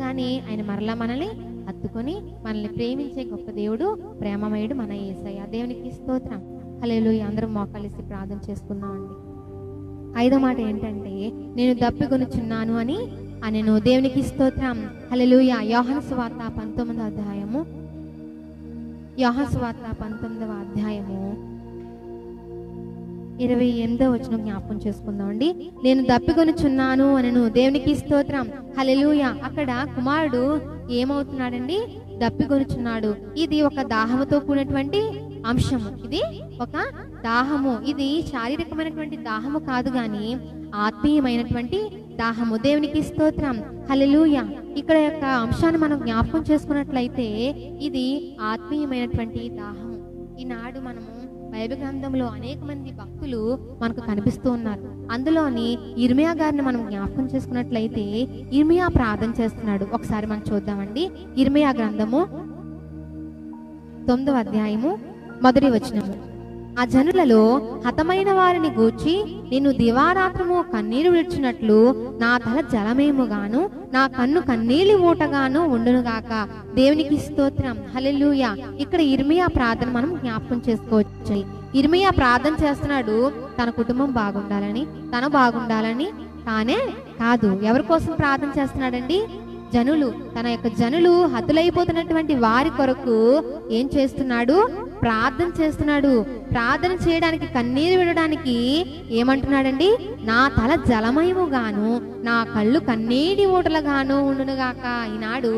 Speaker 3: కానీ ఆయన మరలా మనల్ని హత్తుకొని మనల్ని ప్రేమించే గొప్ప దేవుడు, ప్రేమమయుడు మన యేసయ్య. దేవునికి స్తోత్రం, హల్లెలూయా. అందరం మోకాళ్ళేసి ప్రార్థన చేసుకుందామండి. 5వ మాట ఏంటంటే, నేను దప్పికొనుచున్నాను అని అనెను. దేవునికి స్తోత్రం, హల్లెలూయా. యోహాను సువార్త 19వ అధ్యాయము 28వ వచనం జ్ఞాపకం చేసుకుందామండి. నేను దప్పికొనుచున్నాను అనెను. దేవునికి స్తోత్రం, హల్లెలూయా. అక్కడ కుమారుడు ఏమవుతున్నాడండి, దప్పికొనుచున్నాడు. ఇది ఒక దాహముతో కూడినటువంటి అంశము, ఇది ఒక దాహము. ఇది శారీరకమైనటువంటి దాహము కాదు, గాని ఆత్మీయమైనటువంటి దాహము. దేవునికి స్తోత్రం, హల్లెలూయా. ఇక్కడ యొక్క అంశాన్ని మనం జ్ఞాపకం చేసుకున్నట్లయితే ఇది ఆత్మీయమైనటువంటి దాహము. ఈనాడు మనము బైబిల్ గ్రంథంలో అనేక మంది భక్తులు మనకు కనిపిస్తూ ఉన్నారు. అందులోని ఇర్మియా గారిని మనం జ్ఞాపకం చేసుకున్నట్లయితే ఇర్మియా ప్రార్థన చేస్తున్నాడు. ఒకసారి మనం చూద్దామండి. ఇర్మియా గ్రంథము 9వ అధ్యాయము 1వ వచనము. ఆ జనులలో హతమైన వారిని గూర్చి నేను దివారాత్రము కన్నీరు విడిచినట్లు నా తల జలమేముగాను నా కన్ను కన్నీలి ఊటగాను ఉండునుగాక. దేవునికి స్తోత్రం, హల్లెలూయా. ఇక్కడ ఇర్మియా ప్రార్థన మనం జ్ఞాపకం చేసుకోవచ్చు. ఇర్మియా ప్రార్థన చేస్తున్నాడు తన కుటుంబం బాగుండాలని, తను బాగుండాలని తానే కాదు. ఎవరి కోసం ప్రార్థన చేస్తున్నాడండి? జనులు, తన యొక్క జనులు హతులైపోతున్నటువంటి వారి కొరకు ఏం చేస్తున్నాడు? ప్రార్థన చేస్తున్నాడు. ప్రార్థన చేయడానికి, కన్నీరు విడడానికి ఏమంటున్నాడండి? నా తల జలమయముగాను నా కళ్ళు కన్నీటి ఊటలుగాను ఉండునుగాక. ఈనాడు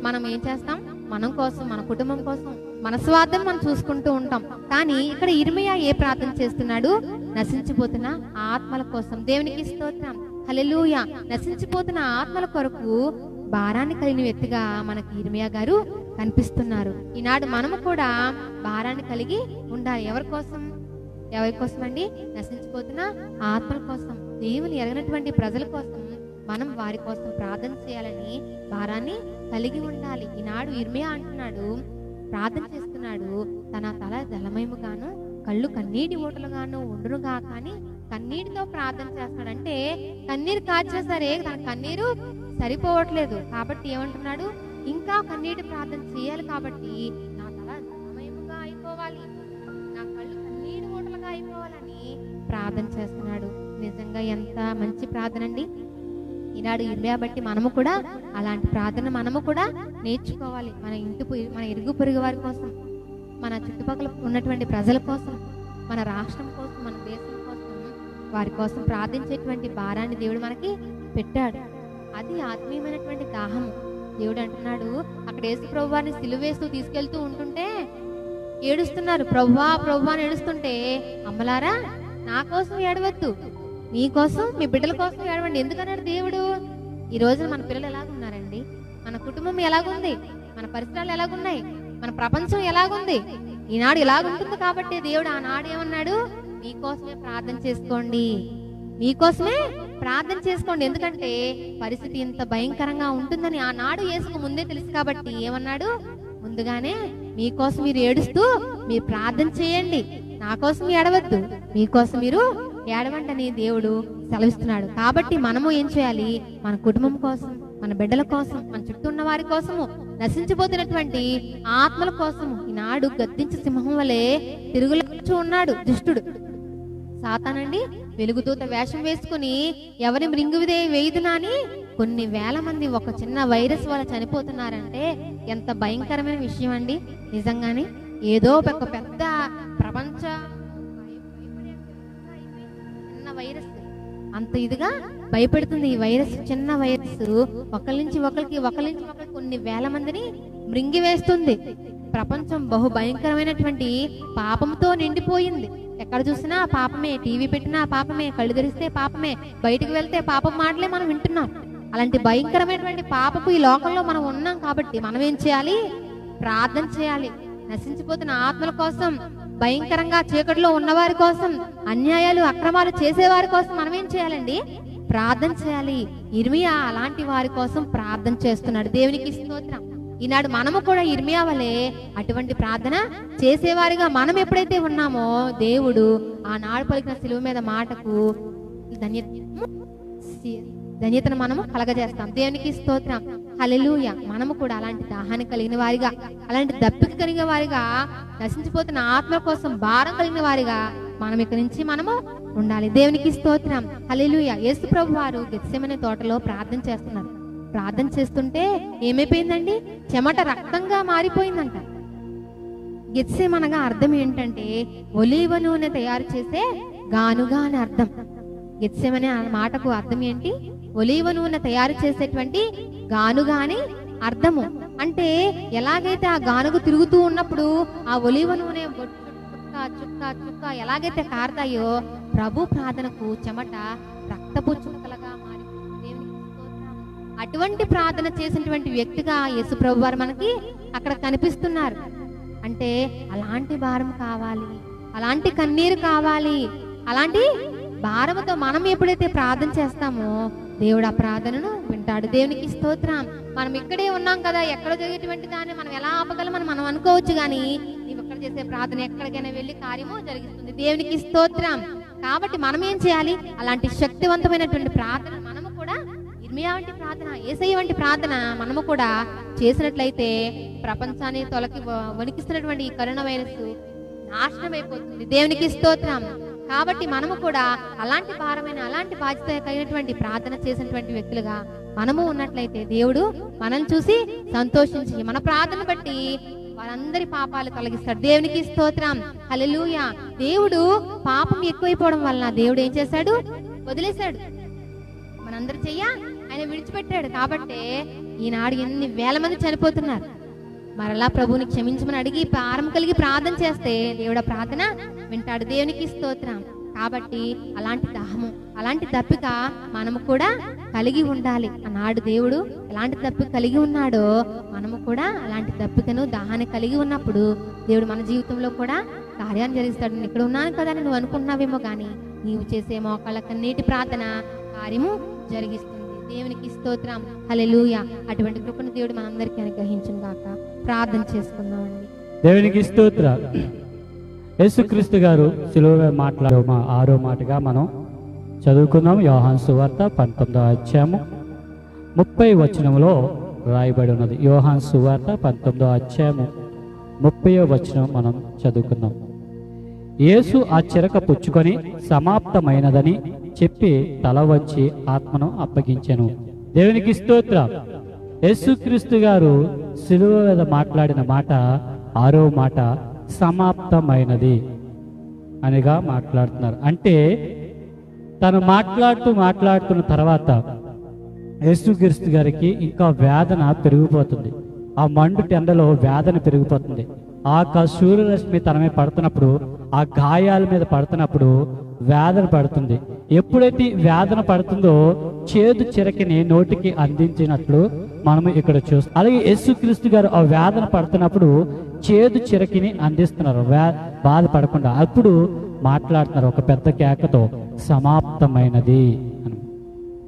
Speaker 3: మనం ఏం చేస్తాం? మనం కోసం, మన కుటుంబం కోసం, మన స్వార్థం మనం చూసుకుంటూ ఉంటాం. కానీ ఇక్కడ ఇర్మియా ఏ ప్రార్థన చేస్తున్నాడు? నశించిపోతున్న ఆత్మల కోసం. దేవునికి స్తోత్రం, హల్లెలూయా. నశించిపోతున్న ఆత్మల కొరకు భారాన్ని కలిగిన వ్యక్తిగా మనకి ఇర్మియా గారు కనిపిస్తున్నారు. ఈనాడు మనము కూడా భారాన్ని కలిగి ఉండాలి. ఎవరి కోసం? ఎవరి కోసం అండి? నశించిపోతున్న ఆత్మల కోసం, దేవుని ఎరగనటువంటి ప్రజల కోసం మనం వారి కోసం ప్రార్థన చేయాలని భారాన్ని కలిగి ఉండాలి. ఈనాడు ఇర్మియా అంటున్నాడు, ప్రార్థన చేస్తున్నాడు, తన తల జలమయముగాను కళ్ళు కన్నీటి ఓటలుగాను ఉండునుగా కానీ కన్నీటితో ప్రార్థన చేస్తున్నాడు. అంటే కన్నీరు కాచినా సరే తన కన్నీరు సరిపోవట్లేదు కాబట్టి ఏమంటున్నాడు? ఇంకా కన్నీటి ప్రార్థన చేయాలి. కాబట్టి నా తల జలమయముగా అయిపోవాలి, నా కళ్ళు కన్నీటి ఓటలుగా అయిపోవాలని ప్రార్థన చేస్తున్నాడు. నిజంగా ఎంత మంచి ప్రార్థన అండి. ఈనాడు ఇర్మియా బట్టి మనము కూడా అలాంటి ప్రార్థన మనము కూడా నేర్చుకోవాలి. మన ఇరుగు పొరుగు వారి కోసం, మన చుట్టుపక్కల ఉన్నటువంటి ప్రజల కోసం, మన రాష్ట్రం కోసం, మన దేశం కోసం, వారి కోసం ప్రార్థించేటువంటి భారాన్ని దేవుడు మనకి పెట్టాడు. అది ఆత్మీయమైనటువంటి దాహము. దేవుడు అంటున్నాడు, అక్కడ యేసు ప్రభు వారిని సిలువేస్తూ తీసుకెళ్తూ ఉంటుంటే ఏడుస్తున్నారు. ప్రభువా ప్రభువా అని ఏడుస్తుంటే, అమ్మలారా నా కోసం ఏడవద్దు, మీకోసం మీ బిడ్డల కోసం ఏడవండి. ఎందుకన్నాడు దేవుడు? ఈ రోజు మన పిల్లలు ఎలాగున్నారండి? మన కుటుంబం ఎలాగుంది? మన పరిసరాలు ఎలాగున్నాయి? మన ప్రపంచం ఎలాగుంది? ఈనాడు ఎలాగుంటుంది కాబట్టి దేవుడు ఆనాడు ఏమన్నాడు? మీకోసమే ప్రార్థన చేసుకోండి, మీకోసమే ప్రార్థన చేసుకోండి. ఎందుకంటే పరిస్థితి ఇంత భయంకరంగా ఉంటుందని ఆనాడు యేసుకు ముందే తెలుసు కాబట్టి ఏమన్నాడు? ముందుగానే మీకోసం మీరు ఏడుస్తూ మీరు ప్రార్థన చేయండి, నా కోసం ఏడవద్దు, మీకోసం మీరు ఏడవంటని దేవుడు సెలవిస్తున్నాడు. కాబట్టి మనము ఏం చేయాలి? మన కుటుంబం కోసం, మన బిడ్డల కోసం, మన చుట్టూ ఉన్న వారి కోసము, నశించిపోతున్నటువంటి ఆత్మల కోసము. ఈనాడు గద్దించి సింహం వలె తిరుగుతూ ఉన్నాడు దుష్టుడు సాతానండి. వెలుగుదూత వేషం వేసుకుని ఎవరి మృంగువిదే వేయుదునా అని కొన్ని వేల మంది ఒక చిన్న వైరస్ వల్ల చనిపోతున్నారంటే ఎంత భయంకరమైన విషయం అండి. నిజంగానే ఏదో ఒక పెద్ద ప్రపంచ చిన్న వైరస్ అంత ఇదిగా భయపెడుతుంది. ఈ వైరస్, చిన్న వైరస్ ఒకరి నుంచి ఒకరికి కొన్ని వేల మందిని మృంగివేస్తుంది. ప్రపంచం బహు భయంకరమైనటువంటి పాపంతో నిండిపోయింది. ఎక్కడ చూసినా పాపమే, టీవీ పెట్టినా పాపమే, కళ్ళు తెరిస్తే పాపమే, బయటికి వెళ్తే పాపం మాటలే మనం వింటున్నాం. అలాంటి భయంకరమైనటువంటి పాపపు ఈ లోకంలో మనం ఉన్నాం కాబట్టి మనం ఏం చేయాలి? ప్రార్థన చేయాలి. నశించిపోతున్న ఆత్మల కోసం, భయంకరంగా చీకటిలో ఉన్నవారి కోసం, అన్యాయాలు అక్రమాలు చేసేవారి కోసం మనం ఏం చేయాలండి? ప్రార్థన చేయాలి. ఇర్మియా అలాంటి వారి కోసం ప్రార్థన చేస్తున్నాడు. దేవునికి స్తోత్రం. ఈనాడు మనము కూడా ఇర్మియా వలె అటువంటి ప్రార్థన చేసేవారిగా మనం ఎప్పుడైతే ఉన్నామో దేవుడు ఆనాడు పలికిన సిలువ మీద మాటకు ధన్యతను మనము కలగజేస్తాం. దేవునికి స్తోత్రం. హల్లెలూయా. మనము కూడా అలాంటి దాహాన్ని కలిగిన వారిగా, అలాంటి దప్పిక కలిగిన వారిగా, నశించిపోతున్న ఆత్మ కోసం భారం కలిగిన వారిగా మనం ఇక్కడి నుంచి మనము ఉండాలి. దేవునికి స్తోత్రం. హల్లెలూయా. యేసు ప్రభు వారు గెత్సెమనే తోటలో ప్రార్థన చేస్తున్నారు. ప్రార్థన చేస్తుంటే ఏమైపోయిందండి? చెమట రక్తంగా మారిపోయిందంట. గెత్సెమనగా అర్థం ఏంటంటే ఒలీవ నూనె తయారు చేసే గానుగా అని అర్థం. గెత్సెమనే అనే మాటకు అర్థం ఏంటి? ఒలీవ నూనె తయారు చేసేటువంటి గానుగా అని అర్థము. అంటే ఎలాగైతే ఆ గానుగు తిరుగుతూ ఉన్నప్పుడు ఆ ఒలీవ నూనె చుక్క చుక్క చుక్క ఎలాగైతే కారుతాయో ప్రభు ప్రార్థనకు చెమట రక్తపు చుక్కలుగా మారి అటువంటి ప్రార్థన చేసినటువంటి వ్యక్తిగా యేసు ప్రభు వారు మనకి అక్కడ కనిపిస్తున్నారు. అంటే అలాంటి భారం కావాలి, అలాంటి కన్నీరు కావాలి, అలాంటి భారముతో మనం ఎప్పుడైతే ప్రార్థన చేస్తామో దేవుడు ఆ ప్రార్థనను వింటాడు. దేవునికి స్తోత్రం. మనం ఇక్కడే ఉన్నాం కదా, ఎక్కడ జరిగేటువంటి దాన్ని మనం ఎలా ఆపగలమని మనం అనుకోవచ్చు, కానీ నీవు ఎక్కడ చేసే ప్రార్థన ఎక్కడికైనా వెళ్ళి కార్యము జరిగిస్తుంది. దేవునికి స్తోత్రం. కాబట్టి మనం ఏం చేయాలి? అలాంటి శక్తివంతమైనటువంటి ప్రార్థన మనము కూడా ఇర్మియా వంటి ప్రార్థన, యేసయ్య వంటి ప్రార్థన మనము కూడా చేసినట్లయితే ప్రపంచాన్ని వణికిస్తున్నటువంటి ఈ కరోనా వైరస్ నాశనం అయిపోతుంది. దేవునికి స్తోత్రం. కాబట్టి మనము కూడా అలాంటి భారమైన, అలాంటి బాధ్యత కలిగినటువంటి ప్రార్థన చేసినటువంటి వ్యక్తులుగా మనము ఉన్నట్లయితే దేవుడు మనల్ని చూసి సంతోషించి మన ప్రార్థన బట్టి వారందరి పాపాలు తొలగిస్తాడు. దేవునికి స్తోత్రం. హల్లెలూయా. దేవుడు పాపం ఎక్కువైపోవడం వలన దేవుడు ఏం చేశాడు? వదిలేశాడు. మనందరి చెయ్య ఆయన విడిచిపెట్టాడు. కాబట్టి ఈనాడు ఎన్ని వేల మంది చనిపోతున్నారు. మరలా ప్రభువుని క్షమించమని అడిగి భారం కలిగి ప్రార్థన చేస్తే దేవుడు ప్రార్థన వింటాడు. దేవునికి స్తోత్రం. కాబట్టి అలాంటి దాహము, అలాంటి దప్పిక మనము కూడా కలిగి ఉండాలి. ఆనాడు దేవుడు ఎలాంటి దప్పిక కలిగి ఉన్నాడో మనము కూడా అలాంటి దప్పికను, దాహాన్ని కలిగి ఉన్నప్పుడు దేవుడు మన జీవితంలో కూడా కార్యాన్ని జరిగిస్తాడు. నేను ఇక్కడ ఉన్నాను కదా అని నువ్వు అనుకుంటున్నావేమో, కానీ నీవు చేసే మోకాళ్ళ కన్నీటి ప్రార్థన కార్యము జరిగిస్తుంది. దేవునికి స్తోత్రం, హల్లెలూయా. అటువంటి కృపను దేవుడు మనందరికీ అనుగ్రహించును గాక. ప్రార్థన చేసుకుందామండి.
Speaker 2: దేవునికి స్తోత్రం. యేసుక్రీస్తు గారు సిలువ మాట్లాడే 6వ మాటగా మనం చదువుకుందాం. యోహాను సువార్త 19వ అధ్యాయము 30వ వచనంలో రాయబడి ఉన్నది. యోహాను సువార్త 19వ అధ్యాయము 30వ వచనం మనం చదువుకుందాం. యేసు ఆ చిరక పుచ్చుకొని సమాప్తమైనదని చెప్పి తల వంచి ఆత్మను అప్పగించెను. దేవునికి స్తోత్రం. యేసుక్రీస్తు గారు సిలువ మీద మాట్లాడిన మాట 6వ మాట సమాప్తమైనది అనిగా మాట్లాడుతున్నారు. అంటే తను మాట్లాడుతున్న తర్వాత యేసుక్రీస్తు గారికి ఇంకా వేదన పెరిగిపోతుంది. ఆ మండు టెండలో వేదన పెరిగిపోతుంది. ఆ సూర్యరశ్మి తన మీద పడుతున్నప్పుడు, ఆ గాయాల మీద పడుతున్నప్పుడు వేదన పడుతుంది. ఎప్పుడైతే వేదన పడుతుందో చేదు చిరకిని నోటికి అందించినట్లు మనము ఇక్కడ చూస్తాం. అలాగే యేసుక్రీస్తు గారు ఆ వేదన పడుతున్నప్పుడు చేదు చిరకిని అందిస్తున్నారు, బాధపడకుండా. అప్పుడు మాట్లాడుతున్నారు ఒక పెద్ద కేకతో, సమాప్తమైనది అని.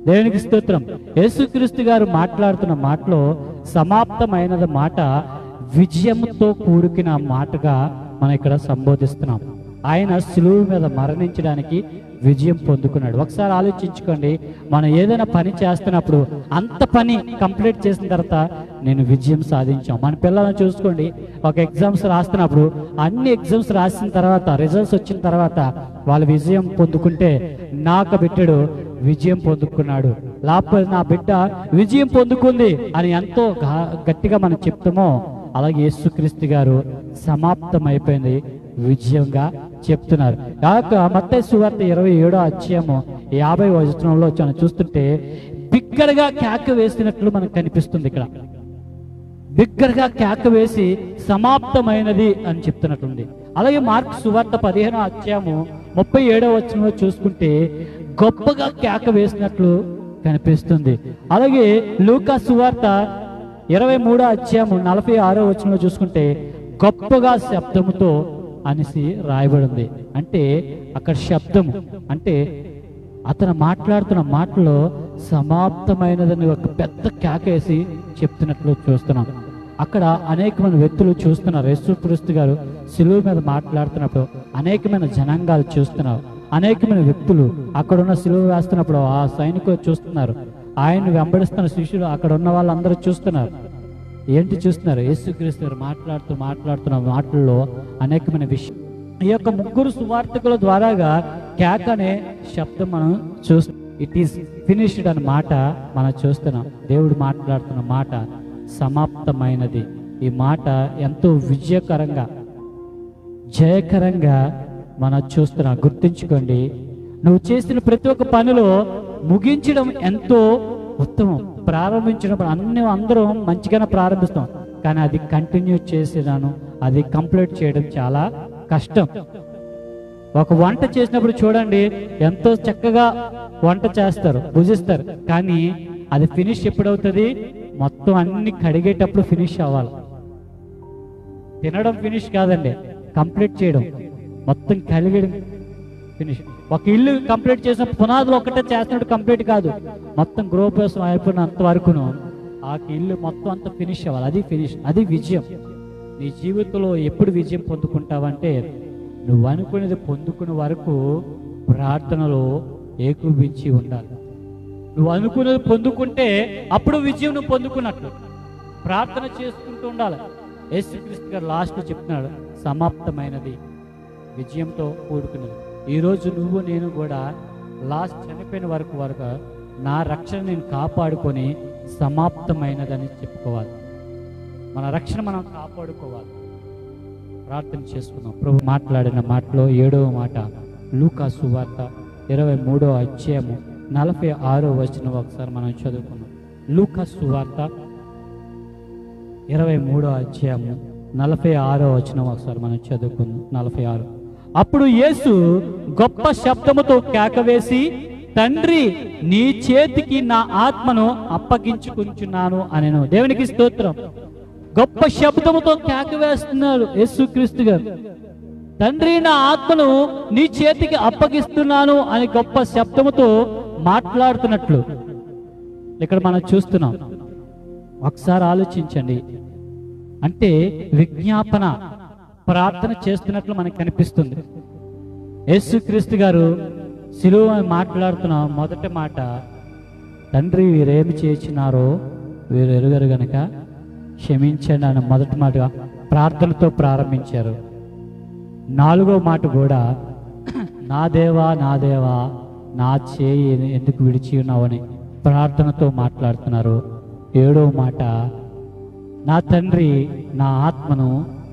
Speaker 2: దేవునికి స్తోత్రం. యేసుక్రీస్తు గారు మాట్లాడుతున్న మాటలో సమాప్తమైనది మాట విజయంతో కూడుకున్న మాటగా మనం ఇక్కడ సంబోధిస్తున్నాం. ఆయన సిలువ మీద మరణించడానికి విజయం పొందుకున్నాడు. ఒకసారి ఆలోచించుకోండి, మనం ఏదైనా పని చేస్తున్నప్పుడు అంత పని కంప్లీట్ చేసిన తర్వాత నేను విజయం సాధించాం. మన పిల్లలను చూసుకోండి, ఒక ఎగ్జామ్స్ రాస్తున్నప్పుడు అన్ని ఎగ్జామ్స్ రాసిన తర్వాత రిజల్ట్స్ వచ్చిన తర్వాత వాళ్ళు విజయం పొందుకుంటే నాకు బిడ్డడు విజయం పొందుకున్నాడు, లేకపోతే నా బిడ్డ విజయం పొందుకుంది అని ఎంతో గట్టిగా మనం చెప్తామో, అలాగే యేసుక్రీస్తు గారు సమాప్తమైపోయింది విజయంగా చెప్తున్నారు. మత్తయి సువార్త 27వ అధ్యాయము 50వ వచనంలో మనం చూస్తుంటే బిగ్గరగా కేక వేసినట్లు మనకు కనిపిస్తుంది. ఇక్కడ బిగ్గరగా కేక వేసి సమాప్తమైనది అని చెప్తున్నట్లుంది. అలాగే మార్కు సువార్త 15వ అధ్యాయము 37వ వచనంలో చూసుకుంటే గొప్పగా కేక వేసినట్లు కనిపిస్తుంది. అలాగే లూకా సువార్త 23వ అధ్యాయము 46వ వచనంలో చూసుకుంటే గొప్పగా శబ్దముతో అనేసి రాయబడింది. అంటే అక్కడ శబ్దము అంటే అతను మాట్లాడుతున్న మాటలో సమాప్తమైనదని ఒక పెద్ద కేకేసి చెప్తున్నట్లు చూస్తున్నాం. అక్కడ అనేకమైన వ్యక్తులు చూస్తున్నారు. యేసుక్రీస్తు గారు సిలువ మీద మాట్లాడుతున్నప్పుడు అనేకమైన జనాంగాలు చూస్తున్నారు. అనేకమైన వ్యక్తులు అక్కడ ఉన్న సిలువ వేస్తున్నప్పుడు ఆ సైనికులు చూస్తున్నారు. ఆయన్ని వెంబడిస్తున్న శిష్యులు అక్కడ ఉన్న వాళ్ళందరూ చూస్తున్నారు. ఏంటి చూస్తున్నారు? యేసుక్రీస్తు గారు మాట్లాడుతున్న మాటల్లో అనేకమైన విషయం. ఈ యొక్క ముగ్గురు సువార్తికుల ద్వారాగా కేక అనే శబ్దం మనం చూస్తున్నాం. ఇట్ ఈస్ ఫినిష్డ్ అనే మాట మనం చూస్తున్నాం. దేవుడు మాట్లాడుతున్న మాట సమాప్తమైనది. ఈ మాట ఎంతో విజయకరంగా జయకరంగా మనం చూస్తున్నాం. గుర్తుంచుకోండి, నువ్వు చేసిన ప్రతి ఒక్క పనిలో ముగించడం ఎంతో ఉత్తమం. ప్రారంభించినప్పుడు అందరం మంచిగానే ప్రారంభిస్తాం, కానీ అది కంటిన్యూ చేసేదాను, అది కంప్లీట్ చేయడం చాలా కష్టం. ఒక వంట చేసినప్పుడు చూడండి, ఎంతో చక్కగా వంట చేస్తారు, భుజిస్తారు, కానీ అది ఫినిష్ ఎప్పుడవుతుంది? మొత్తం అన్ని కడిగేటప్పుడు ఫినిష్ అవ్వాలి. తినడం ఫినిష్ కాదండి, కంప్లీట్ చేయడం, మొత్తం కలిగడం ఫినిష్. ఒక ఇల్లు కంప్లీట్ చేసిన పునాదులు ఒకటే చేస్తున్నట్టు కంప్లీట్ కాదు, మొత్తం గృహప్రవేశం అయిపోయినంత వరకును ఆ ఇల్లు మొత్తం అంతా ఫినిష్ అవ్వాలి. అది ఫినిష్, అది విజయం. నీ జీవితంలో ఎప్పుడు విజయం పొందుకుంటావంటే నువ్వు అనుకునేది పొందుకునే వరకు ప్రార్థనలో ఏకీభవించి ఉండాలి. నువ్వు అనుకునేది పొందుకుంటే అప్పుడు విజయం నువ్వు పొందుకున్నట్లు ప్రార్థన చేసుకుంటూ ఉండాలి. యేసుక్రీస్తు గారు లాస్ట్ చెప్తున్నాడు, సమాప్తమైనది, విజయంతో కూడుకున్నది. ఈరోజు నువ్వు నేను కూడా లాస్ట్ చనిపోయిన వరకు నా రక్షణ నేను కాపాడుకొని సమాప్తమైనదని చెప్పుకోవాలి. మన రక్షణ మనం కాపాడుకోవాలి. ప్రార్థన చేసుకుందాం. ప్రభు మాట్లాడిన మాటలో 7వ మాట లూకా సువార్త 23వ అధ్యాయము 46వ వచనం ఒకసారి మనం చదువుకుందాం. లూకా సువార్త 23వ అధ్యాయము 46వ వచనం ఒకసారి మనం చదువుకుందాం. 46. అప్పుడు యేసు గొప్ప శబ్దముతో కేకవేసి, తండ్రి, నీ చేతికి నా ఆత్మను అప్పగించుకుంటున్నాను అనెను. దేవునికి స్తోత్రం. గొప్ప శబ్దముతో కేక వేస్తున్నారు యేసుక్రీస్తు గారు. తండ్రి నా ఆత్మను నీ చేతికి అప్పగిస్తున్నాను అని గొప్ప శబ్దముతో మాట్లాడుతున్నట్లు ఇక్కడ మనం చూస్తున్నాం. ఒకసారి ఆలోచించండి. అంటే విజ్ఞాపన ప్రార్థన చేస్తున్నట్లు మనకు కనిపిస్తుంది. యేసుక్రీస్తు గారు శిలువ మాట్లాడుతున్న మొదటి మాట, తండ్రి వీరేమి చేసినారో వీరు ఎరుగరు గనక క్షమించండి అని మొదటి మాట ప్రార్థనతో ప్రారంభించారు. 4వ మాట కూడా నా దేవా నా దేవా నా చేయి ఎందుకు విడిచి ఉన్నావని ప్రార్థనతో మాట్లాడుతున్నారు. 7వ మాట నా తండ్రి నా ఆత్మను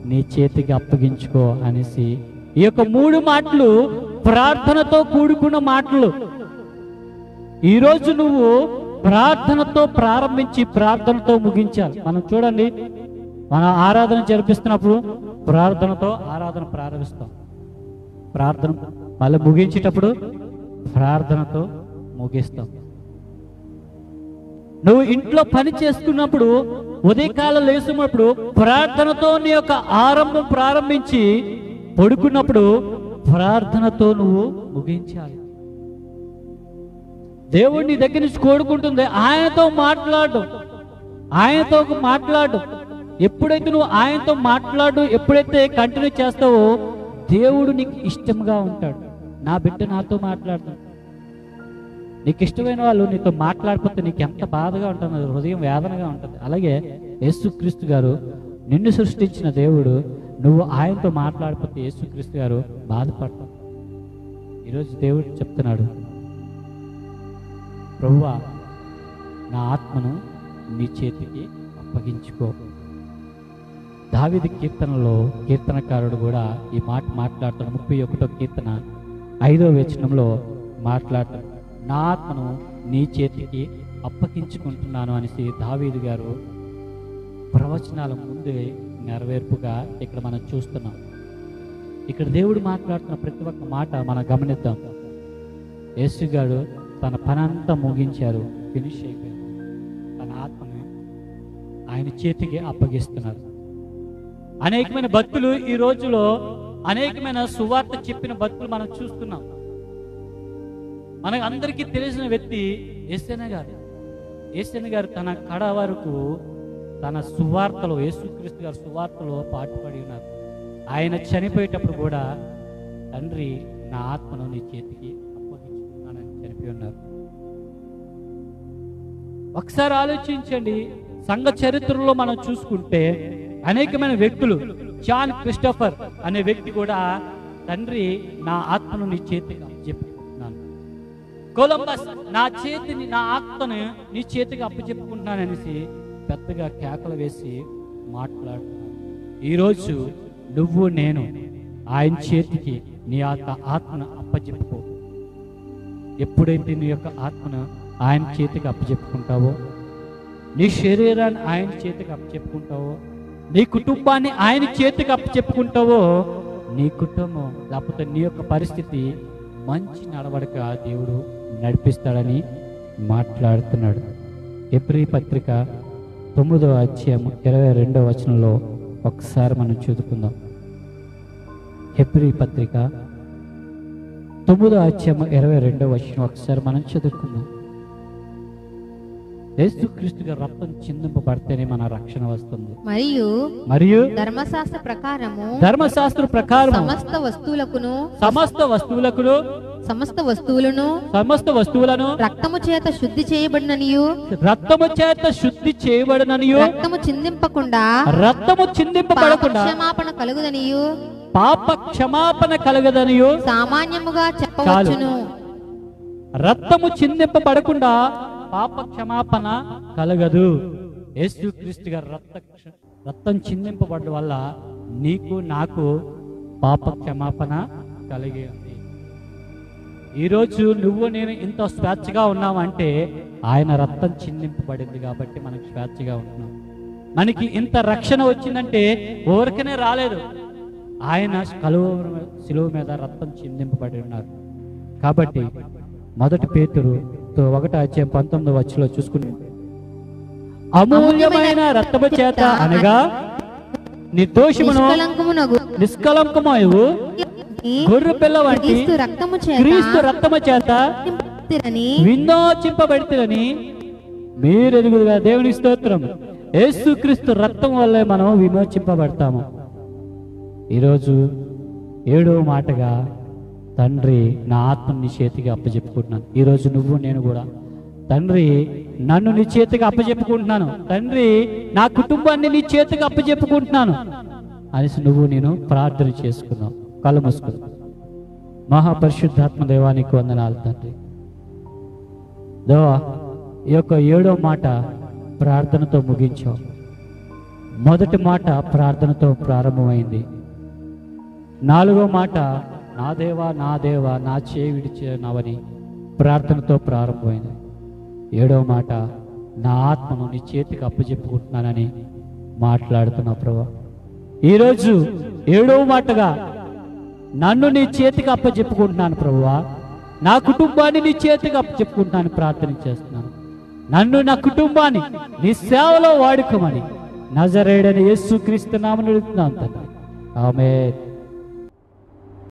Speaker 2: నీ చేతికి అప్పగించుకో అనేసి. ఈ యొక్క 3 మాటలు ప్రార్థనతో కూడుకున్న మాటలు. ఈరోజు నువ్వు ప్రార్థనతో ప్రారంభించి ప్రార్థనతో ముగించాలి. మనం చూడండి, మన ఆరాధన జరిపిస్తున్నప్పుడు ప్రార్థనతో ఆరాధన ప్రారంభిస్తాం, ప్రార్థన మళ్ళీ ముగించేటప్పుడు ప్రార్థనతో ముగిస్తాం. నువ్వు ఇంట్లో పని చేసుకున్నప్పుడు ఉదయకాలం లేచినప్పుడు ప్రార్థనతో నీ యొక్క ఆరంభం ప్రారంభించి పడుకున్నప్పుడు ప్రార్థనతో నువ్వు ముగించాలి. దేవుడు నీ దగ్గర నుంచి కోరుకుంటుంది ఆయనతో మాట్లాడు. ఎప్పుడైతే నువ్వు ఆయనతో మాట్లాడు, ఎప్పుడైతే కంటిన్యూ చేస్తావో దేవుడు నీకు ఇష్టంగా ఉంటాడు. నా బిడ్డ నాతో మాట్లాడుతాడు. నీకు ఇష్టమైన వాళ్ళు నీతో మాట్లాడిపోతే నీకు ఎంత బాధగా ఉంటుంది, హృదయం వేదనగా ఉంటుంది. అలాగే యేసుక్రీస్తు గారు నిన్ను సృష్టించిన దేవుడు, నువ్వు ఆయనతో మాట్లాడిపోతే యేసుక్రీస్తు గారు బాధపడతాడు. ఈరోజు దేవుడు చెప్తున్నాడు, ప్రభువా నా ఆత్మను నీ చేతికి అప్పగించుకో. దావీదు కీర్తనలో కీర్తనకారుడు కూడా ఈ మాట మాట్లాడుతాడు. 31వ కీర్తన 5వ వచనంలో మాట్లాడతాడు, నా ఆత్మను నీ చేతికి అప్పగించుకుంటున్నాను అనేసి దావీదు గారు ప్రవచనాల ముందే నెరవేర్పుగా ఇక్కడ మనం చూస్తున్నాం. ఇక్కడ దేవుడు మాట్లాడుతున్న ప్రతి ఒక్క మాట మనం గమనిద్దాం. యేసు గారు తన పని అంతా ముగించారు, ఫినిష్ అయిపోయారు. తన ఆత్మను ఆయన చేతికి అప్పగిస్తున్నారు. అనేకమైన భక్తులు ఈ రోజులో అనేకమైన సువార్త చెప్పిన భక్తులు మనం చూస్తున్నాం. మనకు అందరికీ తెలిసిన వ్యక్తి యేసయ్య గారు తన కడ వరకు తన సువార్తలో, యేసుక్రీస్తు గారు సువార్తలో పాటుపడి ఉన్నారు. ఆయన చనిపోయేటప్పుడు కూడా తండ్రి నా ఆత్మను నీ చేతికి అప్పగించుకున్నానని చనిపోయి ఉన్నారు. ఒకసారి ఆలోచించండి, సంఘ చరిత్రలో మనం చూసుకుంటే అనేకమైన వ్యక్తులు, జాన్ క్రిస్టోఫర్ అనే వ్యక్తి కూడా తండ్రి నా ఆత్మను నీ చేతికి అప్పచెప్పుకుంటున్నాను, కొలంబస్ నా ఆత్మను నీ చేతికి అప్పచెప్పుకుంటున్నాను అనేసి పెద్దగా కేకలు వేసి మాట్లాడుతున్నాను. ఈరోజు నువ్వు నేను ఆయన చేతికి నీ ఆత్మను అప్పచెప్పుకో. ఎప్పుడైతే నీ యొక్క ఆత్మను ఆయన చేతికి అప్పచెప్పుకుంటావో, నీ శరీరాన్ని ఆయన చేతికి అప్పచెప్పుకుంటావో, నీ కుటుంబాన్ని ఆయన చేతికి అప్పచెప్పుకుంటావో, నీ కుటుంబం లేకపోతే నీ యొక్క పరిస్థితి మంచి నడవడిక దేవుడు నడిపిస్తాడని మాట్లాడుతున్నాడు. హెబ్రీ పత్రిక 9వ అధ్యాయం 22వ వచనంలో ఒకసారి మనం చదువుకుందాం. హెబ్రీ పత్రిక 9వ అధ్యాయం 22వ వచనం ఒకసారి మనం చదువుకుందాం. యేసుక్రీస్తు గారి రక్తం చిందింపబడితేనే మన రక్షణ వస్తుంది. మరియు
Speaker 3: ధర్మశాస్త్ర ప్రకారము సమస్త వస్తువులను రక్తము చేత శుద్ధి చేయబడిననియు రక్తము చిందింపకుండా
Speaker 2: పాప క్షమాపణ కలుగదనియు
Speaker 3: సామాన్యముగా చెప్పవచ్చును.
Speaker 2: రక్తము చిందింపబడకుండా పాప క్షమాపణ కలగదు. యేసుక్రీస్తు గారి రక్తం చిందింపబడడం వల్ల నీకు నాకు పాప క్షమాపణ కలిగి ఉంది. ఈరోజు నువ్వు నేను ఇంత స్వేచ్ఛగా ఉన్నామంటే ఆయన రక్తం చిందింపబడింది కాబట్టి మనకు స్వేచ్ఛగా ఉంటున్నాం. మనకి ఇంత రక్షణ వచ్చిందంటే ఊరికనే రాలేదు, ఆయన శిలువ మీద రక్తం చిందింపబడి ఉన్నారు. కాబట్టి 1 పేతురు 1వ అధ్యాయం 19వ వచనంలో చూసుకుని, అమూల్యమైన రక్తము చేత అనగా నిర్దోషమును
Speaker 1: నిష్కలంకమయు గొర్రె పిల్ల వంటి క్రీస్తు రక్తము చేత విమోచింపబడితిరని మీరు ఎరుగుదుగా. దేవుని స్తోత్రం. యేసు క్రీస్తు రక్తం వల్లే మనం విమోచింపబడతాము. ఈరోజు 7వ మాటగా, తండ్రి నా ఆత్మని నీ చేతికి అప్పచెప్పుకుంటున్నాను. ఈరోజు నువ్వు నేను కూడా, తండ్రి నన్ను నీ చేతికి అప్పచెప్పుకుంటున్నాను, తండ్రి నా కుటుంబాన్ని నీ చేతికి అప్పచెప్పుకుంటున్నాను అనేసి నువ్వు నేను ప్రార్థన చేసుకున్నావు. కళ్ళు మూసుకున్నావు. మహాపరిశుద్ధాత్మ దేవానికి వందనాలు తండ్రి. దేవా, ఈ యొక్క 7వ మాట ప్రార్థనతో ముగించావు. మొదటి మాట ప్రార్థనతో ప్రారంభమైంది. 4వ మాట నా దేవా నా దేవా నా చేయి విడిచినవని ప్రార్థనతో ప్రారంభమైంది. 7వ మాట నా ఆత్మను నీ చేతికి అప్పచెప్పుకుంటున్నానని మాట్లాడుతున్నావు ప్రభా. ఈరోజు 7వ మాటగా నన్ను నీ చేతికి అప్పచెప్పుకుంటున్నాను ప్రభువా, నా కుటుంబాన్ని నీ చేతికి అప్పచెప్పుకుంటున్నాను ప్రార్థన చేస్తున్నాను. నన్ను నా కుటుంబాన్ని నీ సేవలో వాడుకోమని నజరేయుడైన యేసుక్రీస్తు నామమున అడుగుతున్నాను తండ్రి. ఆమేన్.